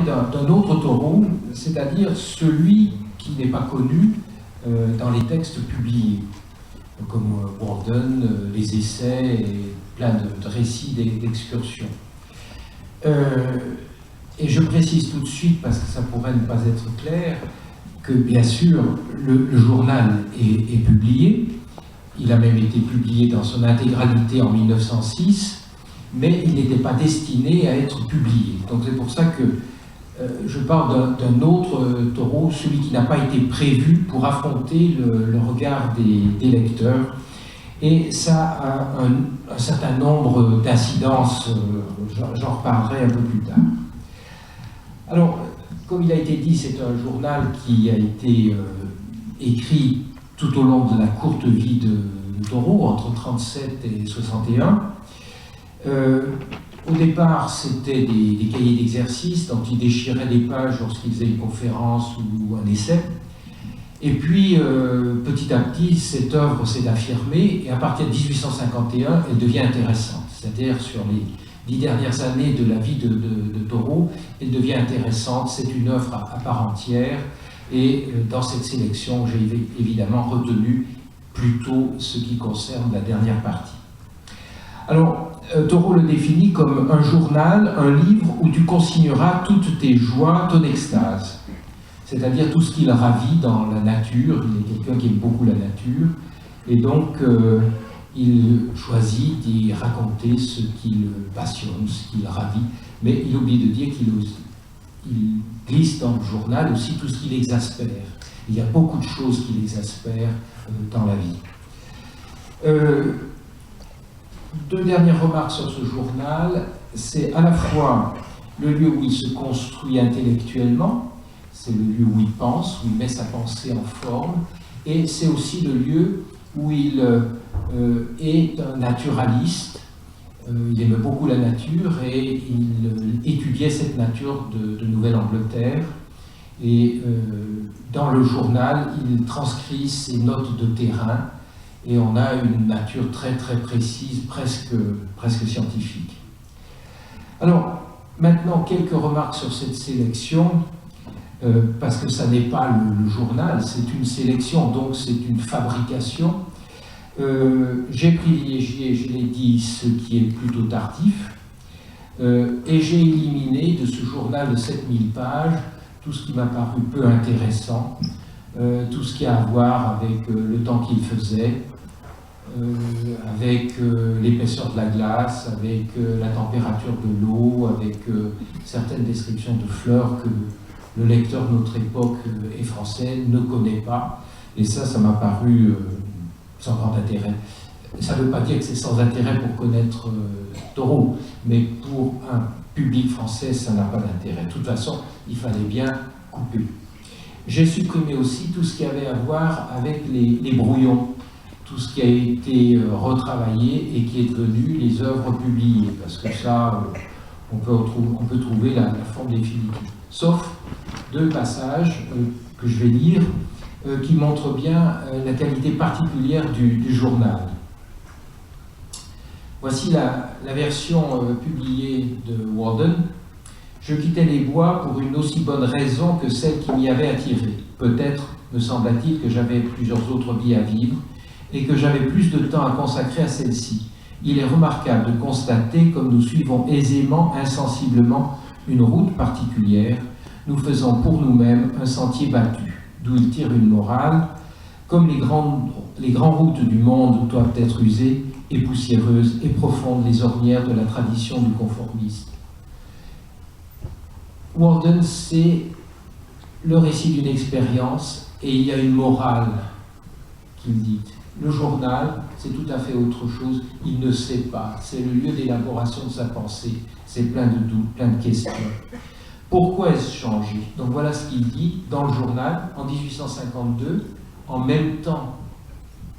d'un autre taureau, c'est-à-dire celui qui n'est pas connu dans les textes publiés, comme Walden, les essais et plein de récits d'excursions. Et je précise tout de suite, parce que ça pourrait ne pas être clair, que bien sûr le journal est publié. Il a même été publié dans son intégralité en 1906, mais il n'était pas destiné à être publié. Donc c'est pour ça que je parle d'un autre taureau, celui qui n'a pas été prévu pour affronter le regard des lecteurs. Et ça a un certain nombre d'incidences, j'en reparlerai un peu plus tard. Alors, comme il a été dit, c'est un journal qui a été écrit tout au long de la courte vie de Taureau, entre 37 et 61. Au départ, c'était des cahiers d'exercice dont il déchirait des pages lorsqu'il faisait une conférence ou un essai. Et puis, petit à petit, cette œuvre s'est affirmée, et à partir de 1851, elle devient intéressante. C'est-à-dire, sur les 10 dernières années de la vie de Taureau, elle devient intéressante. C'est une œuvre à part entière, et dans cette sélection, j'ai évidemment retenu plutôt ce qui concerne la dernière partie. Alors, Taureau le définit comme un journal, un livre où tu consigneras toutes tes joies, ton extase. C'est-à-dire tout ce qui le ravit dans la nature. Il est quelqu'un qui aime beaucoup la nature. Et donc, il choisit d'y raconter ce qui le passionne, ce qui le ravit. Mais il oublie de dire qu'il glisse dans le journal aussi tout ce qui l'exaspère. Il y a beaucoup de choses qui l'exaspèrent dans la vie. Deux dernières remarques sur ce journal. C'est à la fois le lieu où il se construit intellectuellement, c'est le lieu où il pense, où il met sa pensée en forme, et c'est aussi le lieu où il est un naturaliste. Il aime beaucoup la nature et il étudiait cette nature de Nouvelle-Angleterre. Et dans le journal, il transcrit ses notes de terrain et on a une nature très très précise, presque scientifique. Alors, maintenant, quelques remarques sur cette sélection. Parce que ça n'est pas le journal, c'est une sélection, donc c'est une fabrication. J'ai privilégié, je l'ai dit, ce qui est plutôt tardif, et j'ai éliminé de ce journal de 7000 pages tout ce qui m'a paru peu intéressant, tout ce qui a à voir avec le temps qu'il faisait, avec l'épaisseur de la glace, avec la température de l'eau, avec certaines descriptions de fleurs que le lecteur de notre époque et français ne connaît pas, et ça m'a paru sans grand intérêt. Ça ne veut pas dire que c'est sans intérêt pour connaître Taureau, mais pour un public français, ça n'a pas d'intérêt. De toute façon, il fallait bien couper. J'ai supprimé aussi tout ce qui avait à voir avec les brouillons, tout ce qui a été retravaillé et qui est devenu les œuvres publiées, parce que ça, on peut trouver la forme définitive. Sauf deux passages que je vais lire qui montrent bien la qualité particulière du journal. Voici la version publiée de Walden. Je quittais les bois pour une aussi bonne raison que celle qui m'y avait attiré. Peut-être, me sembla-t-il, que j'avais plusieurs autres vies à vivre et que j'avais plus de temps à consacrer à celle-ci. Il est remarquable de constater comme nous suivons aisément, insensiblement, une route particulière, nous faisons pour nous-mêmes un sentier battu, d'où il tire une morale, comme les grandes routes du monde doivent être usées et poussiéreuses et profondes les ornières de la tradition du conformiste. Walden, c'est le récit d'une expérience et il y a une morale qu'il dit. Le journal, c'est tout à fait autre chose, il ne sait pas, c'est le lieu d'élaboration de sa pensée, c'est plein de doutes, plein de questions. Pourquoi est-ce changé? Donc voilà ce qu'il dit dans le journal en 1852, en même temps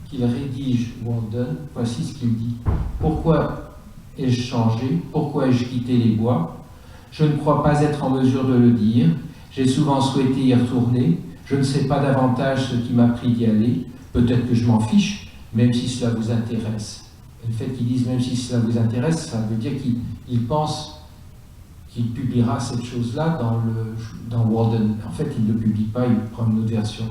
qu'il rédige Walden, voici ce qu'il dit. Pourquoi ai-je changé? Pourquoi ai-je quitté les bois? Je ne crois pas être en mesure de le dire. J'ai souvent souhaité y retourner. Je ne sais pas davantage ce qui m'a pris d'y aller. Peut-être que je m'en fiche, même si cela vous intéresse. Le fait qu'ils disent même si cela vous intéresse, ça veut dire qu'ils pensent qu'il publiera cette chose-là dans Walden. En fait, il ne le publie pas, il prend une autre version.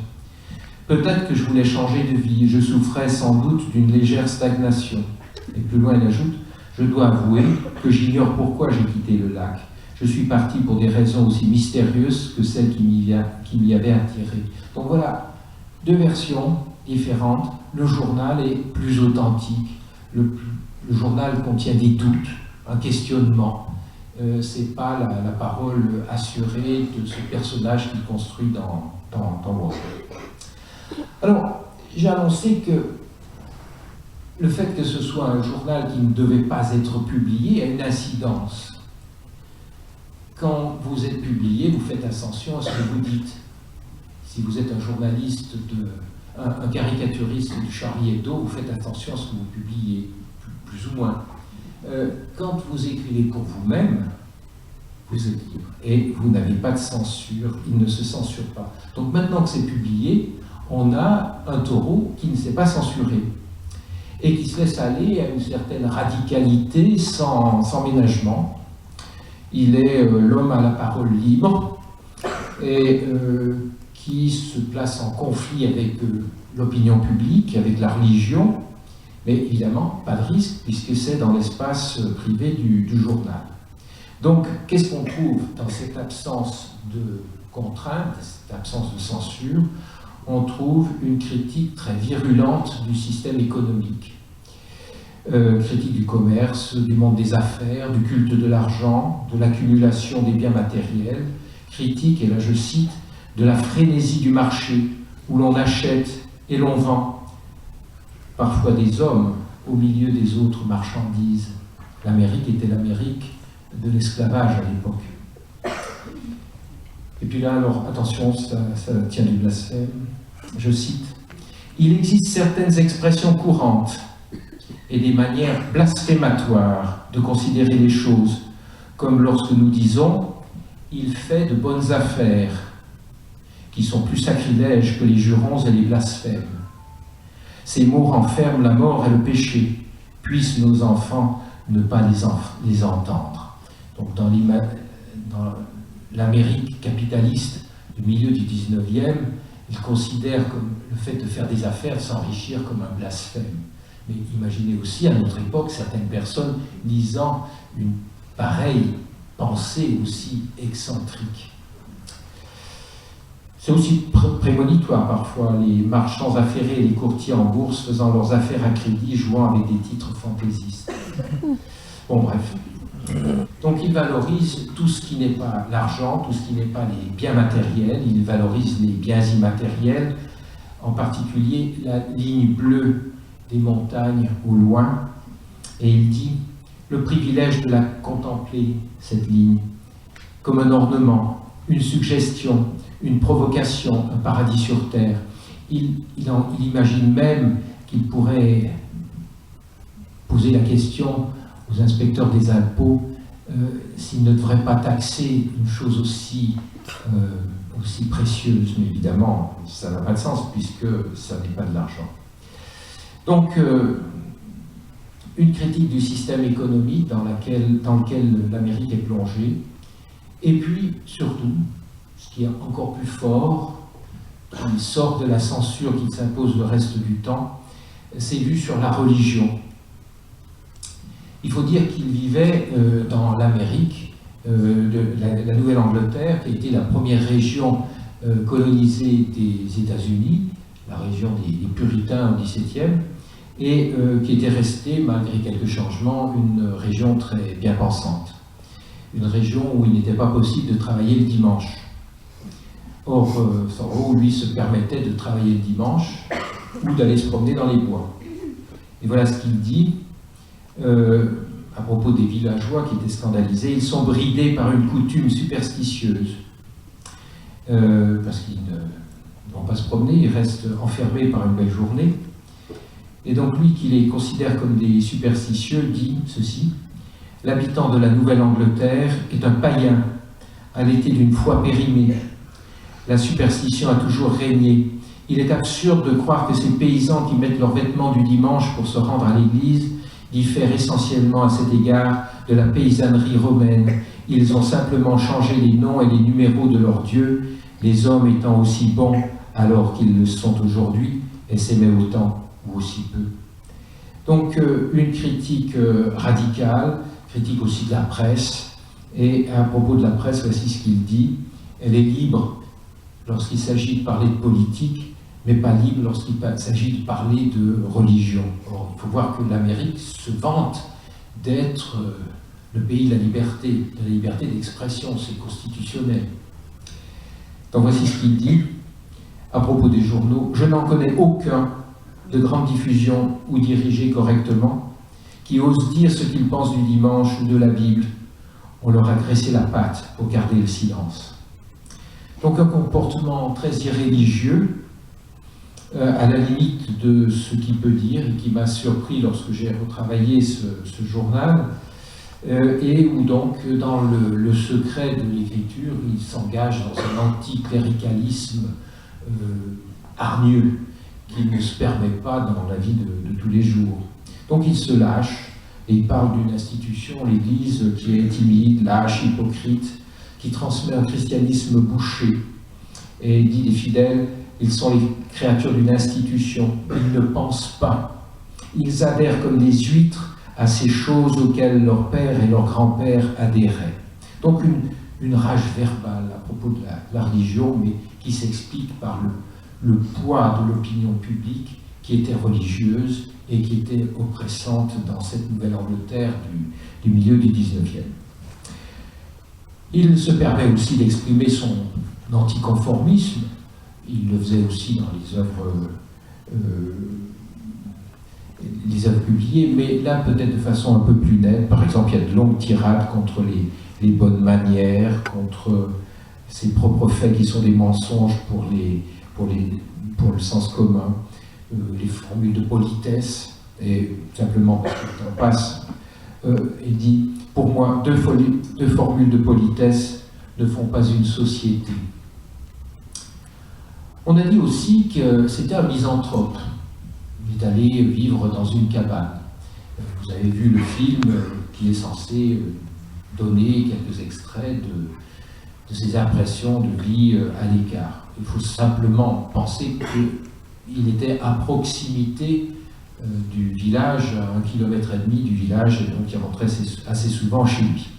Peut-être que je voulais changer de vie, je souffrais sans doute d'une légère stagnation. Et plus loin, il ajoute, je dois avouer que j'ignore pourquoi j'ai quitté le lac. Je suis parti pour des raisons aussi mystérieuses que celles qui m'y avaient attiré. Donc voilà, deux versions différentes. Le journal est plus authentique. Le journal contient des doutes, un questionnement. Ce n'est pas la parole assurée de ce personnage qu'il construit dans Walden. Alors, j'ai annoncé que le fait que ce soit un journal qui ne devait pas être publié a une incidence. Quand vous êtes publié, vous faites attention à ce que vous dites. Si vous êtes un journaliste, un caricaturiste du Charlie Hebdo, vous faites attention à ce que vous publiez, plus ou moins. Quand vous écrivez pour vous-même, vous êtes libre. Et vous n'avez pas de censure, il ne se censure pas. Donc maintenant que c'est publié, on a un taureau qui ne s'est pas censuré et qui se laisse aller à une certaine radicalité sans ménagement. Il est l'homme à la parole libre et qui se place en conflit avec l'opinion publique, avec la religion, mais évidemment pas de risque puisque c'est dans l'espace privé du journal. Donc qu'est-ce qu'on trouve dans cette absence de contrainte, cette absence de censure? On trouve une critique très virulente du système économique. Critique du commerce, du monde des affaires, du culte de l'argent, de l'accumulation des biens matériels. Critique, et là je cite, de la frénésie du marché, où l'on achète et l'on vend, parfois des hommes au milieu des autres marchandises. L'Amérique était l'Amérique de l'esclavage à l'époque. Et puis là, alors, attention, ça tient du blasphème. Je cite, « Il existe certaines expressions courantes et des manières blasphématoires de considérer les choses, comme lorsque nous disons « il fait de bonnes affaires », qui sont plus sacrilèges que les jurons et les blasphèmes. Ces mots renferment la mort et le péché, puissent nos enfants ne pas les entendre. Donc dans l'Amérique capitaliste du milieu du 19e, il considère comme le fait de faire des affaires, s'enrichir comme un blasphème. Mais imaginez aussi à notre époque certaines personnes lisant une pareille pensée aussi excentrique. C'est aussi prémonitoire parfois, les marchands affairés et les courtiers en bourse faisant leurs affaires à crédit, jouant avec des titres fantaisistes. Bon bref. Donc il valorise tout ce qui n'est pas l'argent, tout ce qui n'est pas les biens matériels, il valorise les biens immatériels, en particulier la ligne bleue des montagnes au loin, et il dit le privilège de la contempler, cette ligne, comme un ornement, une suggestion, une provocation, un paradis sur terre. Il imagine même qu'il pourrait poser la question aux inspecteurs des impôts s'ils ne devraient pas taxer une chose aussi précieuse. Mais évidemment, ça n'a pas de sens puisque ça n'est pas de l'argent. Donc, une critique du système économique dans lequel l'Amérique est plongée, et puis, surtout, ce qui est encore plus fort, qui sort de la censure qui s'impose le reste du temps, c'est vu sur la religion. Il faut dire qu'il vivait dans l'Amérique, la Nouvelle-Angleterre, qui était la première région colonisée des États-Unis, la région des Puritains au XVIIe, et qui était restée, malgré quelques changements, une région très bien pensante. Une région où il n'était pas possible de travailler le dimanche. Or, Thoreau, lui, se permettait de travailler le dimanche ou d'aller se promener dans les bois. Et voilà ce qu'il dit à propos des villageois qui étaient scandalisés. Ils sont bridés par une coutume superstitieuse, parce qu'ils ne vont pas se promener, ils restent enfermés par une belle journée. Et donc lui, qui les considère comme des superstitieux, dit ceci: « L'habitant de la Nouvelle-Angleterre est un païen, allaité d'une foi périmée. La superstition a toujours régné. Il est absurde de croire que ces paysans qui mettent leurs vêtements du dimanche pour se rendre à l'église diffèrent essentiellement à cet égard de la paysannerie romaine Ils ont simplement changé les noms et les numéros de leurs dieux, les hommes étant aussi bons alors qu'ils le sont aujourd'hui, et s'aimaient autant ou aussi peu. Donc une critique radicale, critique aussi de la presse, et à propos de la presse, voici ce qu'il dit: elle est libre lorsqu'il s'agit de parler de politique, mais pas libre lorsqu'il s'agit de parler de religion. Or, il faut voir que l'Amérique se vante d'être le pays de la liberté d'expression, c'est constitutionnel. Donc voici ce qu'il dit à propos des journaux: je n'en connais aucun de grande diffusion ou dirigé correctement qui ose dire ce qu'il pense du dimanche ou de la Bible. On leur a graissé la patte pour garder le silence. Donc un comportement très irréligieux, à la limite de ce qu'il peut dire, et qui m'a surpris lorsque j'ai retravaillé ce journal, et où donc, dans le secret de l'écriture, il s'engage dans un anticléricalisme hargneux qui ne se permet pas dans la vie de tous les jours. Donc il se lâche, et il parle d'une institution, l'Église, qui est timide, lâche, hypocrite, qui transmet un christianisme bouché, et il dit des fidèles: ils sont les créatures d'une institution, ils ne pensent pas. Ils adhèrent comme des huîtres à ces choses auxquelles leur père et leur grand-père adhéraient. Donc une rage verbale à propos de la religion, mais qui s'explique par le poids de l'opinion publique qui était religieuse et qui était oppressante dans cette Nouvelle-Angleterre du milieu du XIXe. Il se permet aussi d'exprimer son anticonformisme. Il le faisait aussi dans les œuvres publiées, mais là peut-être de façon un peu plus nette. Par exemple, il y a de longues tirades contre les bonnes manières, contre ses propres faits qui sont des mensonges pour le sens commun, les formules de politesse, et simplement parce que le temps passe, il dit: pour moi, deux formules de politesse ne font pas une société. On a dit aussi que c'était un misanthrope. Il est allé vivre dans une cabane. Vous avez vu le film qui est censé donner quelques extraits de ses impressions de vie à l'écart. Il faut simplement penser qu'il était à proximité du village, à 1,5 km du village, et donc il rentrait assez souvent chez lui.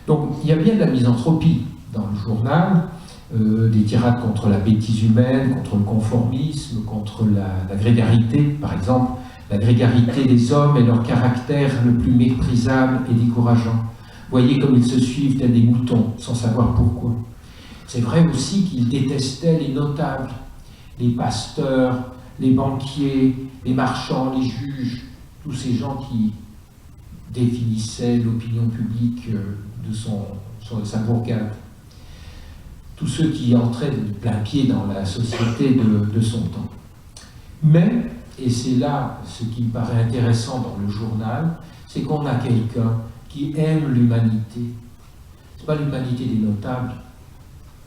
Donc il y a bien de la misanthropie dans le journal, des tirades contre la bêtise humaine, contre le conformisme, contre la grégarité, par exemple, la grégarité des hommes et leur caractère le plus méprisable et décourageant. Voyez comme ils se suivent tels des moutons, sans savoir pourquoi. C'est vrai aussi qu'ils détestaient les notables, les pasteurs, les banquiers, les marchands, les juges, tous ces gens qui définissaient l'opinion publique de sa bourgade. Tous ceux qui entraient de plein pied dans la société de son temps. Mais, et c'est là ce qui me paraît intéressant dans le journal, c'est qu'on a quelqu'un qui aime l'humanité. Ce n'est pas l'humanité des notables,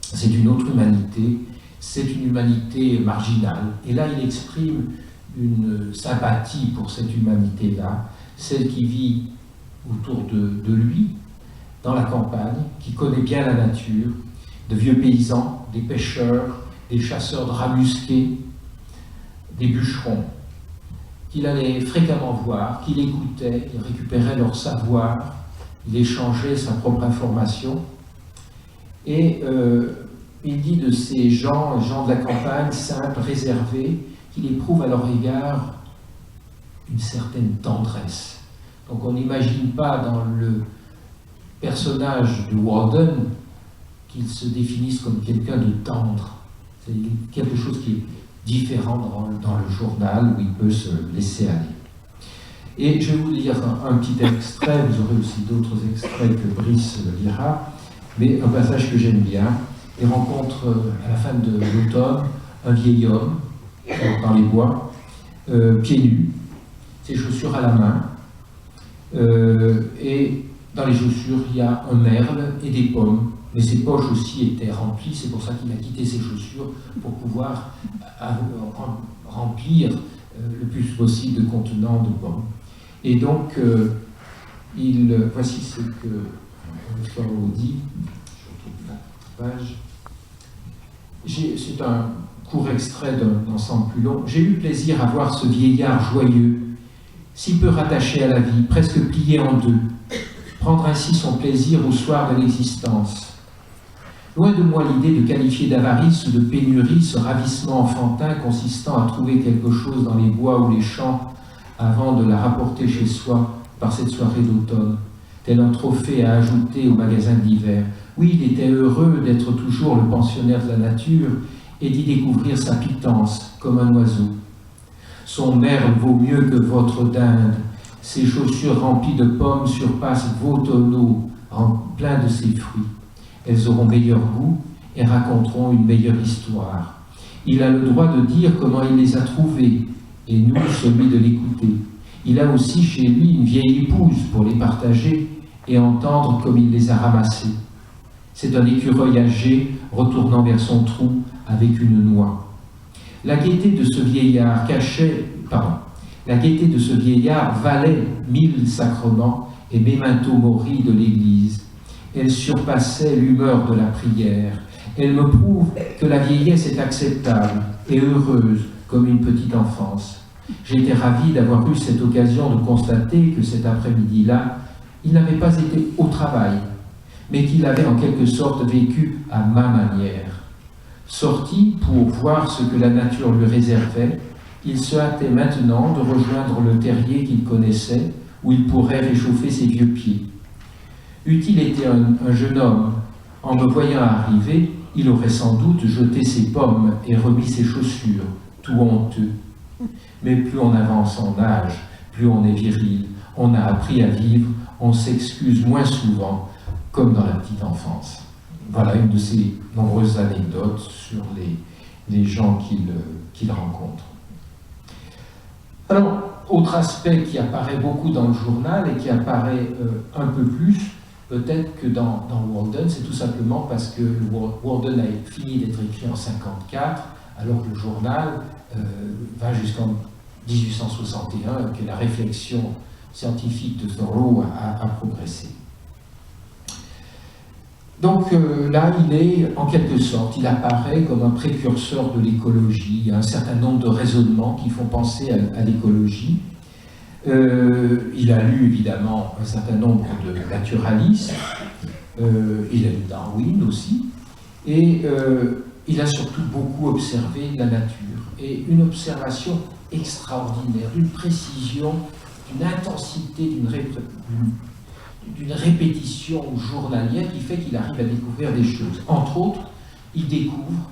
c'est une autre humanité, c'est une humanité marginale. Et là, il exprime une sympathie pour cette humanité-là, celle qui vit autour de lui, dans la campagne, qui connaît bien la nature, de vieux paysans, des pêcheurs, des chasseurs de rats musqués, des bûcherons, qu'il allait fréquemment voir, qu'il écoutait, il récupérait leur savoir, il échangeait sa propre information. Et il dit de ces gens de la campagne, simples, réservés, qu'il éprouve à leur égard une certaine tendresse. Donc on n'imagine pas dans le personnage de Walden qu'il se définisse comme quelqu'un de tendre. C'est quelque chose qui est différent dans le journal où il peut se laisser aller. Et je vais vous lire un petit extrait, vous aurez aussi d'autres extraits que Brice lira, mais un passage que j'aime bien. Il rencontre à la fin de l'automne un vieil homme dans les bois, pieds nus, ses chaussures à la main, et dans les chaussures il y a un merle et des pommes. Mais ses poches aussi étaient remplies, c'est pour ça qu'il a quitté ses chaussures pour pouvoir remplir le plus possible de contenants de pommes. Et donc, voici ce que Audi, je retrouve la page. C'est un court extrait d'un ensemble plus long. J'ai eu plaisir à voir ce vieillard joyeux, si peu rattaché à la vie, presque plié en deux, prendre ainsi son plaisir au soir de l'existence. Loin de moi l'idée de qualifier d'avarice ou de pénurie ce ravissement enfantin consistant à trouver quelque chose dans les bois ou les champs avant de la rapporter chez soi par cette soirée d'automne, tel un trophée à ajouter au magasin d'hiver. Oui, il était heureux d'être toujours le pensionnaire de la nature et d'y découvrir sa pitance comme un oiseau. Son merle vaut mieux que votre dinde, ses chaussures remplies de pommes surpassent vos tonneaux pleins de ses fruits. Elles auront meilleur goût et raconteront une meilleure histoire. Il a le droit de dire comment il les a trouvées, et nous celui de l'écouter. Il a aussi chez lui une vieille épouse pour les partager et entendre comme il les a ramassées. C'est un écureuil âgé retournant vers son trou avec une noix. La gaieté de ce vieillard valait 1000 sacrements et memento mori de l'Église. Elle surpassait l'humeur de la prière. Elle me prouve que la vieillesse est acceptable et heureuse comme une petite enfance. J'étais ravi d'avoir eu cette occasion de constater que cet après-midi-là, il n'avait pas été au travail, mais qu'il avait en quelque sorte vécu à ma manière. Sorti pour voir ce que la nature lui réservait, il se hâtait maintenant de rejoindre le terrier qu'il connaissait, où il pourrait réchauffer ses vieux pieds. Eût-il été un jeune homme, en me voyant arriver, il aurait sans doute jeté ses pommes et remis ses chaussures, tout honteux. Mais plus on avance en âge, plus on est viril, on a appris à vivre, on s'excuse moins souvent, comme dans la petite enfance. Voilà une de ces nombreuses anecdotes sur les gens qu'il rencontre. Alors, autre aspect qui apparaît beaucoup dans le journal et qui apparaît un peu plus, peut-être que dans Walden, c'est tout simplement parce que Walden a fini d'être écrit en 1954, alors que le journal va jusqu'en 1861, que la réflexion scientifique de Thoreau a progressé. Donc là, il est, en quelque sorte, il apparaît comme un précurseur de l'écologie. Il y a un certain nombre de raisonnements qui font penser à l'écologie. Il a lu, évidemment, un certain nombre de naturalistes. Il a lu Darwin aussi. Et il a surtout beaucoup observé la nature. Et une observation extraordinaire, d'une précision, d'une intensité, d'une répétition journalière qui fait qu'il arrive à découvrir des choses. Entre autres, il découvre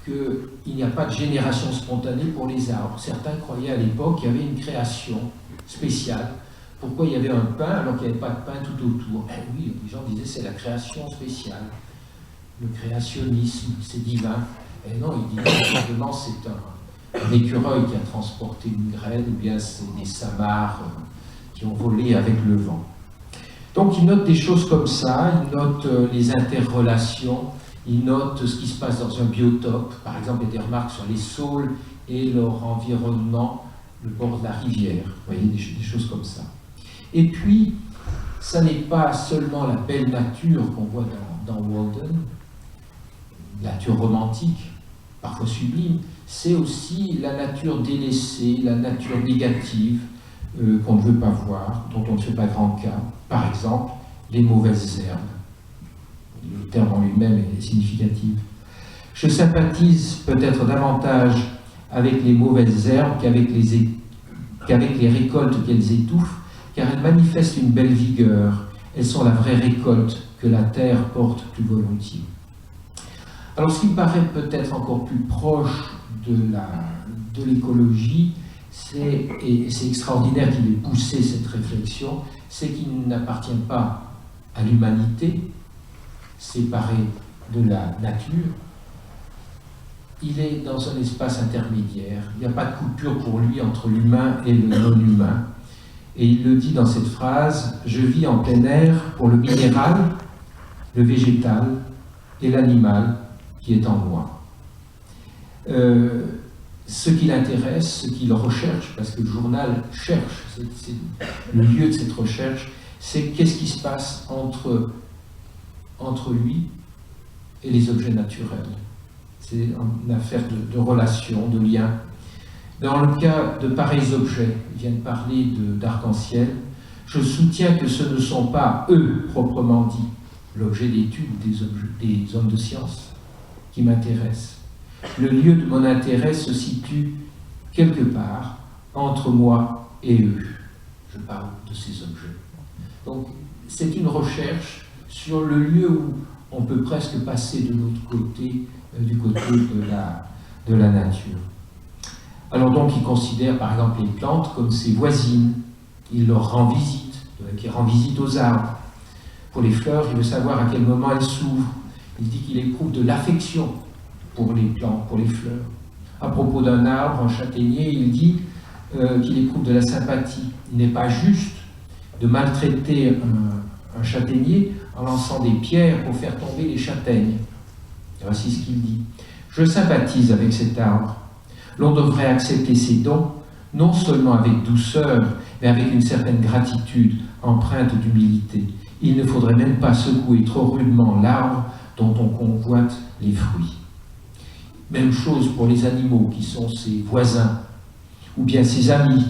qu'il n'y a pas de génération spontanée pour les arbres. Certains croyaient à l'époque qu'il y avait une création spéciale. Pourquoi il y avait un pin alors qu'il n'y avait pas de pin tout autour? Eh oui, les gens disaient c'est la création spéciale. Le créationnisme, c'est divin. Et non, il dit simplement c'est un écureuil qui a transporté une graine, ou bien c'est des samars qui ont volé avec le vent. Donc il note des choses comme ça, il note les interrelations, il note ce qui se passe dans un biotope, par exemple il y a des remarques sur les saules et leur environnement, le bord de la rivière, vous voyez, des choses comme ça. Et puis, ça n'est pas seulement la belle nature qu'on voit dans Walden, nature romantique, parfois sublime, c'est aussi la nature délaissée, la nature négative, qu'on ne veut pas voir, dont on ne fait pas grand cas. Par exemple, les mauvaises herbes. Le terme en lui-même est significatif. Je sympathise peut-être davantage avec les mauvaises herbes qu'avec les récoltes qu'elles étouffent, car elles manifestent une belle vigueur. Elles sont la vraie récolte que la terre porte plus volontiers. Alors, ce qui me paraît peut-être encore plus proche de l'écologie, et c'est extraordinaire qu'il ait poussé cette réflexion, c'est qu'il n'appartient pas à l'humanité, séparée de la nature. Il est dans un espace intermédiaire. Il n'y a pas de coupure pour lui entre l'humain et le non-humain. Et il le dit dans cette phrase, « Je vis en plein air pour le minéral, le végétal et l'animal qui est en moi. » Ce qui l'intéresse, ce qu'il recherche, parce que le journal cherche, c'est le lieu de cette recherche, c'est qu'est-ce qui se passe entre entre lui et les objets naturels. C'est une affaire de relation, de lien. Dans le cas de pareils objets, ils viennent parler d'arc-en-ciel, je soutiens que ce ne sont pas eux, proprement dit, l'objet d'étude des hommes de science, qui m'intéressent. Le lieu de mon intérêt se situe quelque part entre moi et eux. Je parle de ces objets. Donc, c'est une recherche sur le lieu où on peut presque passer de l'autre côté, du côté de la nature. Alors donc, il considère par exemple les plantes comme ses voisines. Il leur rend visite, il rend visite aux arbres. Pour les fleurs, il veut savoir à quel moment elles s'ouvrent. Il dit qu'il éprouve de l'affection pour les plantes, pour les fleurs. À propos d'un arbre, un châtaignier, il dit qu'il éprouve de la sympathie. Il n'est pas juste de maltraiter un châtaignier en lançant des pierres pour faire tomber les châtaignes. Et voici ce qu'il dit. Je sympathise avec cet arbre. L'on devrait accepter ses dons, non seulement avec douceur, mais avec une certaine gratitude, empreinte d'humilité. Il ne faudrait même pas secouer trop rudement l'arbre dont on convoite les fruits. Même chose pour les animaux qui sont ses voisins, ou bien ses amis,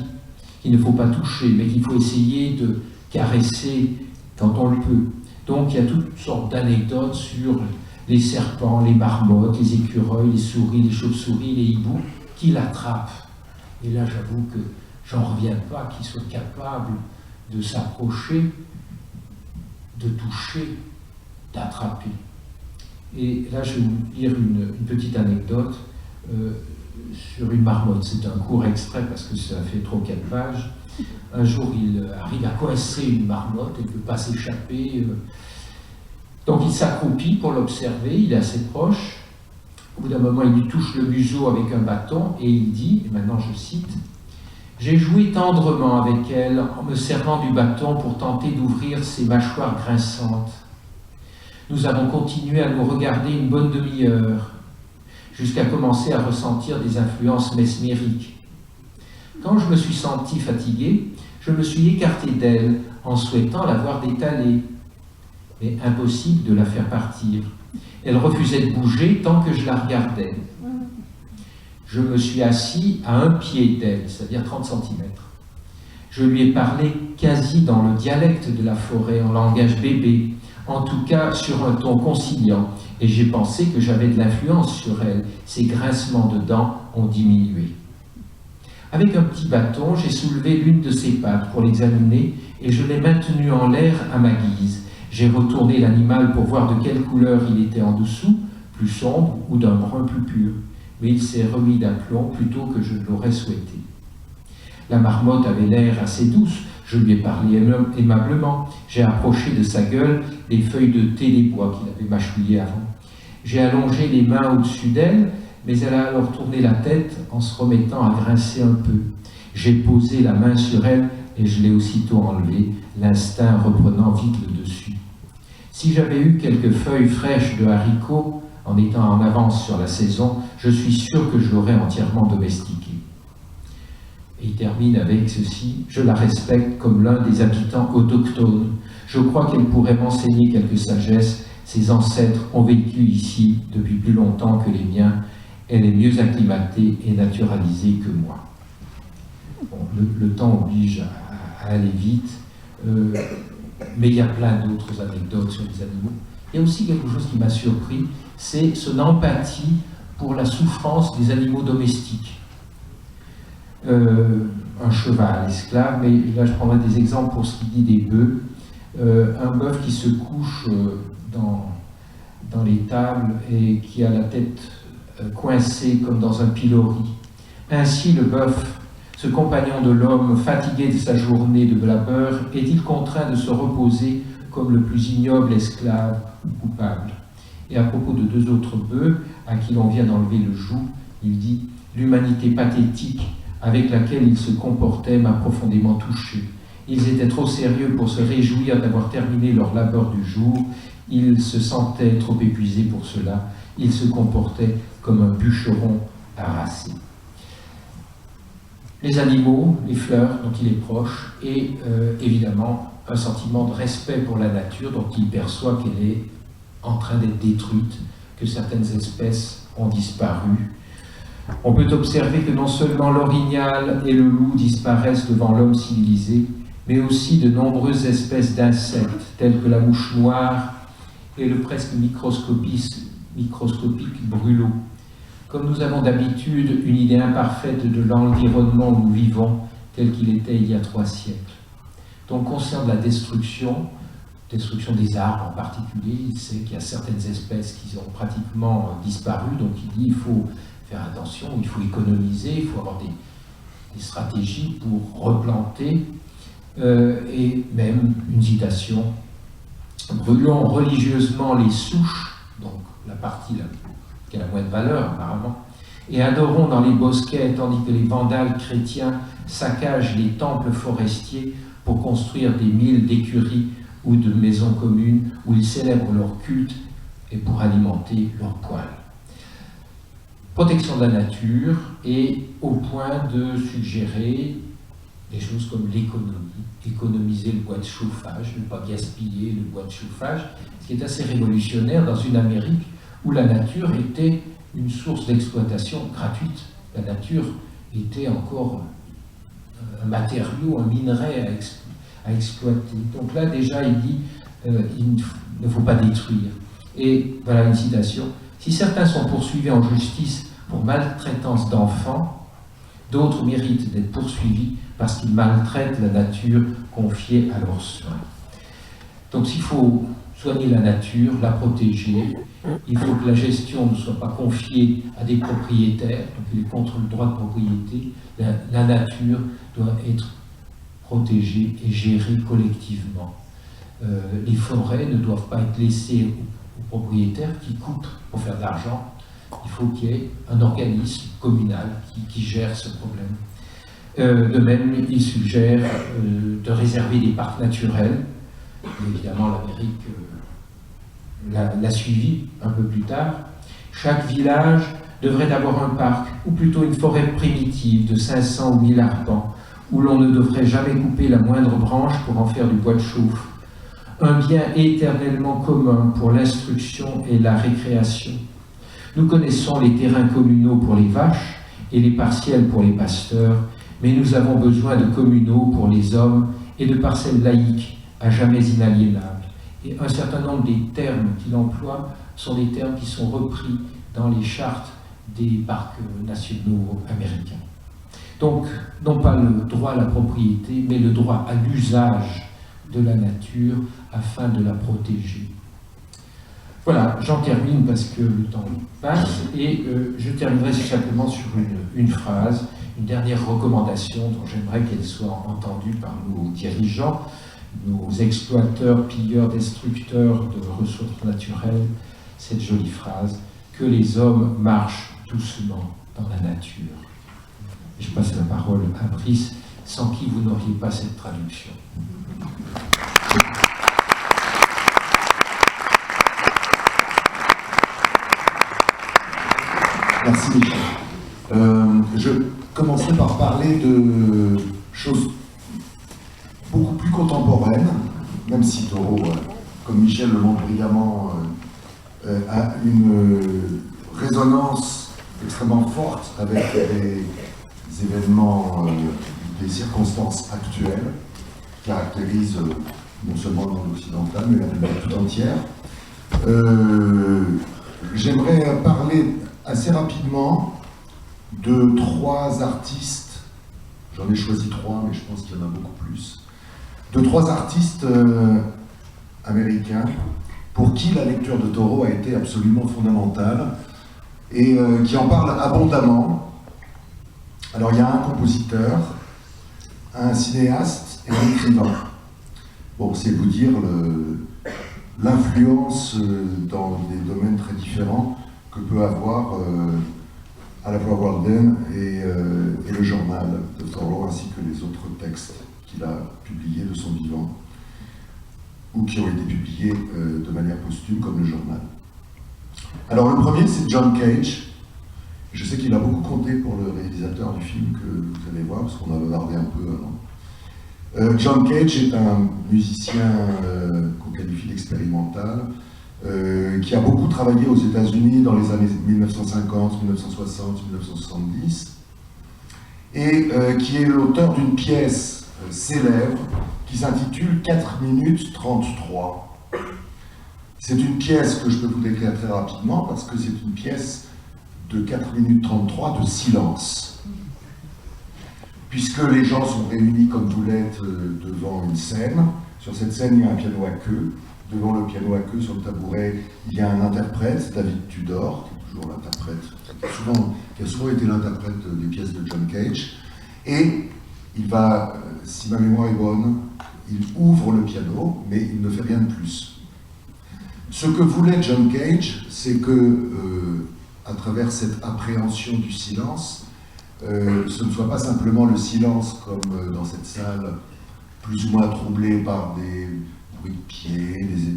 qu'il ne faut pas toucher, mais qu'il faut essayer de caresser quand on le peut. Donc il y a toutes sortes d'anecdotes sur les serpents, les marmottes, les écureuils, les souris, les chauves-souris, les hiboux, qui l'attrapent. Et là, j'avoue que j'en reviens pas qu'ils soient capables de s'approcher, de toucher, d'attraper. Et là, je vais vous lire une petite anecdote sur une marmotte. C'est un court extrait parce que ça fait trop 4 pages. Un jour, il arrive à coincer une marmotte, elle ne peut pas s'échapper. Donc il s'accroupit pour l'observer, il est assez proche. Au bout d'un moment, il lui touche le museau avec un bâton et il dit, et maintenant je cite, « J'ai joué tendrement avec elle en me servant du bâton pour tenter d'ouvrir ses mâchoires grinçantes. Nous avons continué à nous regarder une bonne demi-heure, jusqu'à commencer à ressentir des influences mesmériques. Quand je me suis senti fatigué, je me suis écarté d'elle en souhaitant la voir détaler, mais impossible de la faire partir. Elle refusait de bouger tant que je la regardais. Je me suis assis à un pied d'elle, c'est-à-dire 30 cm. Je lui ai parlé quasi dans le dialecte de la forêt, en langage bébé, en tout cas sur un ton conciliant, et j'ai pensé que j'avais de l'influence sur elle. Ses grincements de dents ont diminué. Avec un petit bâton, j'ai soulevé l'une de ses pattes pour l'examiner, et je l'ai maintenue en l'air à ma guise. J'ai retourné l'animal pour voir de quelle couleur il était en dessous, plus sombre ou d'un brun plus pur. Mais il s'est remis d'aplomb plutôt que je ne l'aurais souhaité. La marmotte avait l'air assez douce. Je lui ai parlé aimablement. J'ai approché de sa gueule les feuilles de thé des bois qu'il avait mâchouillées avant. J'ai allongé les mains au-dessus d'elle, mais elle a alors tourné la tête en se remettant à grincer un peu. J'ai posé la main sur elle et je l'ai aussitôt enlevée, l'instinct reprenant vite le dessus. Si j'avais eu quelques feuilles fraîches de haricots, en étant en avance sur la saison, je suis sûr que je l'aurais entièrement domestiquée. Et il termine avec ceci, je la respecte comme l'un des habitants autochtones. Je crois qu'elle pourrait m'enseigner quelque sagesse. Ses ancêtres ont vécu ici depuis plus longtemps que les miens. Elle est mieux acclimatée et naturalisée que moi. Bon, le temps oblige à aller vite, mais il y a plein d'autres anecdotes sur les animaux. Il y a aussi quelque chose qui m'a surpris, c'est son empathie pour la souffrance des animaux domestiques. Un cheval, esclave, mais là je prendrai des exemples pour ce qui dit des bœufs. Un bœuf qui se couche dans les tables et qui a la tête coincée comme dans un pilori. Ainsi le bœuf, ce compagnon de l'homme, fatigué de sa journée de labeur, est-il contraint de se reposer comme le plus ignoble esclave ou coupable? Et à propos de 2 autres bœufs, à qui l'on vient d'enlever le joug, il dit « L'humanité pathétique avec laquelle ils se comportaient m'a profondément touché. Ils étaient trop sérieux pour se réjouir d'avoir terminé leur labeur du jour. Ils se sentaient trop épuisés pour cela. Ils se comportaient comme un bûcheron harassé. » Les animaux, les fleurs dont il est proche, et évidemment un sentiment de respect pour la nature dont il perçoit qu'elle est en train d'être détruite, que certaines espèces ont disparu. On peut observer que non seulement l'orignal et le loup disparaissent devant l'homme civilisé, mais aussi de nombreuses espèces d'insectes, telles que la mouche noire et le presque microscopique brûlot. Comme nous avons d'habitude une idée imparfaite de l'environnement où nous vivons, tel qu'il était il y a 3 siècles. Donc, concernant la destruction des arbres en particulier, il sait qu'il y a certaines espèces qui ont pratiquement disparu, donc il dit qu'il faut faire attention, il faut économiser, il faut avoir des stratégies pour replanter, et même une citation, brûlons religieusement les souches, donc la partie là, qui a la moins de valeur apparemment, et adorons dans les bosquets, tandis que les vandales chrétiens saccagent les temples forestiers pour construire des milles d'écuries ou de maisons communes où ils célèbrent leur culte et pour alimenter leurs poils. Protection de la nature et au point de suggérer des choses comme l'économie, économiser le bois de chauffage, ne pas gaspiller le bois de chauffage, ce qui est assez révolutionnaire dans une Amérique où la nature était une source d'exploitation gratuite. La nature était encore un matériau, un minerai à exploiter. Donc là, déjà, il dit il ne faut pas détruire. Et voilà une citation. Si certains sont poursuivis en justice pour maltraitance d'enfants, d'autres méritent d'être poursuivis parce qu'ils maltraitent la nature confiée à leurs soins. Donc s'il faut soigner la nature, la protéger, il faut que la gestion ne soit pas confiée à des propriétaires, donc il est contre le droit de propriété. La nature doit être protégée et gérée collectivement. Les forêts ne doivent pas être laissées aux propriétaires qui coupent pour faire de l'argent. Il faut qu'il y ait un organisme communal qui gère ce problème. De même, il suggère de réserver des parcs naturels. Et évidemment, l'Amérique l'a suivi un peu plus tard. Chaque village devrait avoir un parc, ou plutôt une forêt primitive de 500 ou 1000 arpents, où l'on ne devrait jamais couper la moindre branche pour en faire du bois de chauffe. Un bien éternellement commun pour l'instruction et la récréation. Nous connaissons les terrains communaux pour les vaches et les partiels pour les pasteurs, mais nous avons besoin de communaux pour les hommes et de parcelles laïques à jamais inaliénables. Et un certain nombre des termes qu'il emploie sont des termes qui sont repris dans les chartes des parcs nationaux américains. Donc, non pas le droit à la propriété, mais le droit à l'usage de la nature afin de la protéger. Voilà, j'en termine parce que le temps passe et je terminerai simplement sur une phrase, une dernière recommandation dont j'aimerais qu'elle soit entendue par nos dirigeants, nos exploiteurs, pilleurs, destructeurs de ressources naturelles, cette jolie phrase, que les hommes marchent doucement dans la nature. Je passe la parole à Brice, sans qui vous n'auriez pas cette traduction. Merci Michel. Je commencerai par parler de choses beaucoup plus contemporaines, même si Thoreau, comme Michel le montre brillamment, a une résonance extrêmement forte avec les événements, des circonstances actuelles qui caractérisent non seulement le monde occidental, mais la planète tout entière. J'aimerais parler assez rapidement de 3 artistes, j'en ai choisi 3, mais je pense qu'il y en a beaucoup plus, de 3 artistes américains pour qui la lecture de Thoreau a été absolument fondamentale et qui en parlent abondamment. Alors il y a un compositeur, un cinéaste et un écrivain. Bon, c'est vous dire l'influence dans des domaines très différents que peut avoir à la fois Walden et le journal de Thoreau, ainsi que les autres textes qu'il a publiés de son vivant, ou qui ont été publiés de manière posthume, comme le journal. Alors le premier, c'est John Cage. Je sais qu'il a beaucoup compté pour le réalisateur du film que vous allez voir, parce qu'on a bavardé un peu avant. John Cage est un musicien qu'on qualifie d'expérimental, qui a beaucoup travaillé aux États-Unis dans les années 1950, 1960, 1970, et qui est l'auteur d'une pièce célèbre qui s'intitule 4 minutes 33. C'est une pièce que je peux vous décrire très rapidement parce que c'est une pièce de 4 minutes 33 de silence. Puisque les gens sont réunis comme vous l'êtes devant une scène, sur cette scène il y a un piano à queue, devant le piano à queue sur le tabouret il y a un interprète, David Tudor, qui est toujours l'interprète, qui a souvent été l'interprète des pièces de John Cage, et il va, si ma mémoire est bonne, il ouvre le piano, mais il ne fait rien de plus. Ce que voulait John Cage, c'est que, à travers cette appréhension du silence, ce ne soit pas simplement le silence comme dans cette salle, plus ou moins troublée par des bruits de pieds, des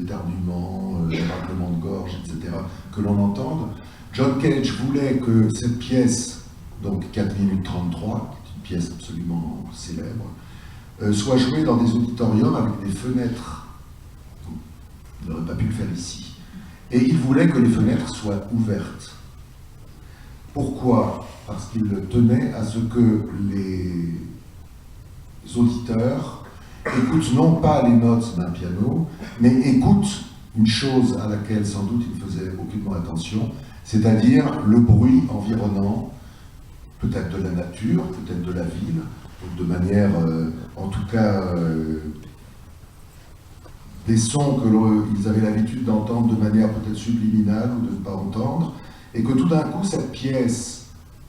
éternuements, des raclements de gorge, etc., que l'on entende. John Cage voulait que cette pièce, donc 4 minutes 33, qui est une pièce absolument célèbre, soit jouée dans des auditoriums avec des fenêtres. Il n'aurait pas pu le faire ici. Et il voulait que les fenêtres soient ouvertes. Pourquoi ? Parce qu'il tenait à ce que les auditeurs écoutent non pas les notes d'un piano, mais écoutent une chose à laquelle sans doute il ne faisait aucunement attention, c'est-à-dire le bruit environnant, peut-être de la nature, peut-être de la ville, de manière, en tout cas, des sons qu'ils avaient l'habitude d'entendre de manière peut-être subliminale ou de ne pas entendre, et que tout d'un coup, cette pièce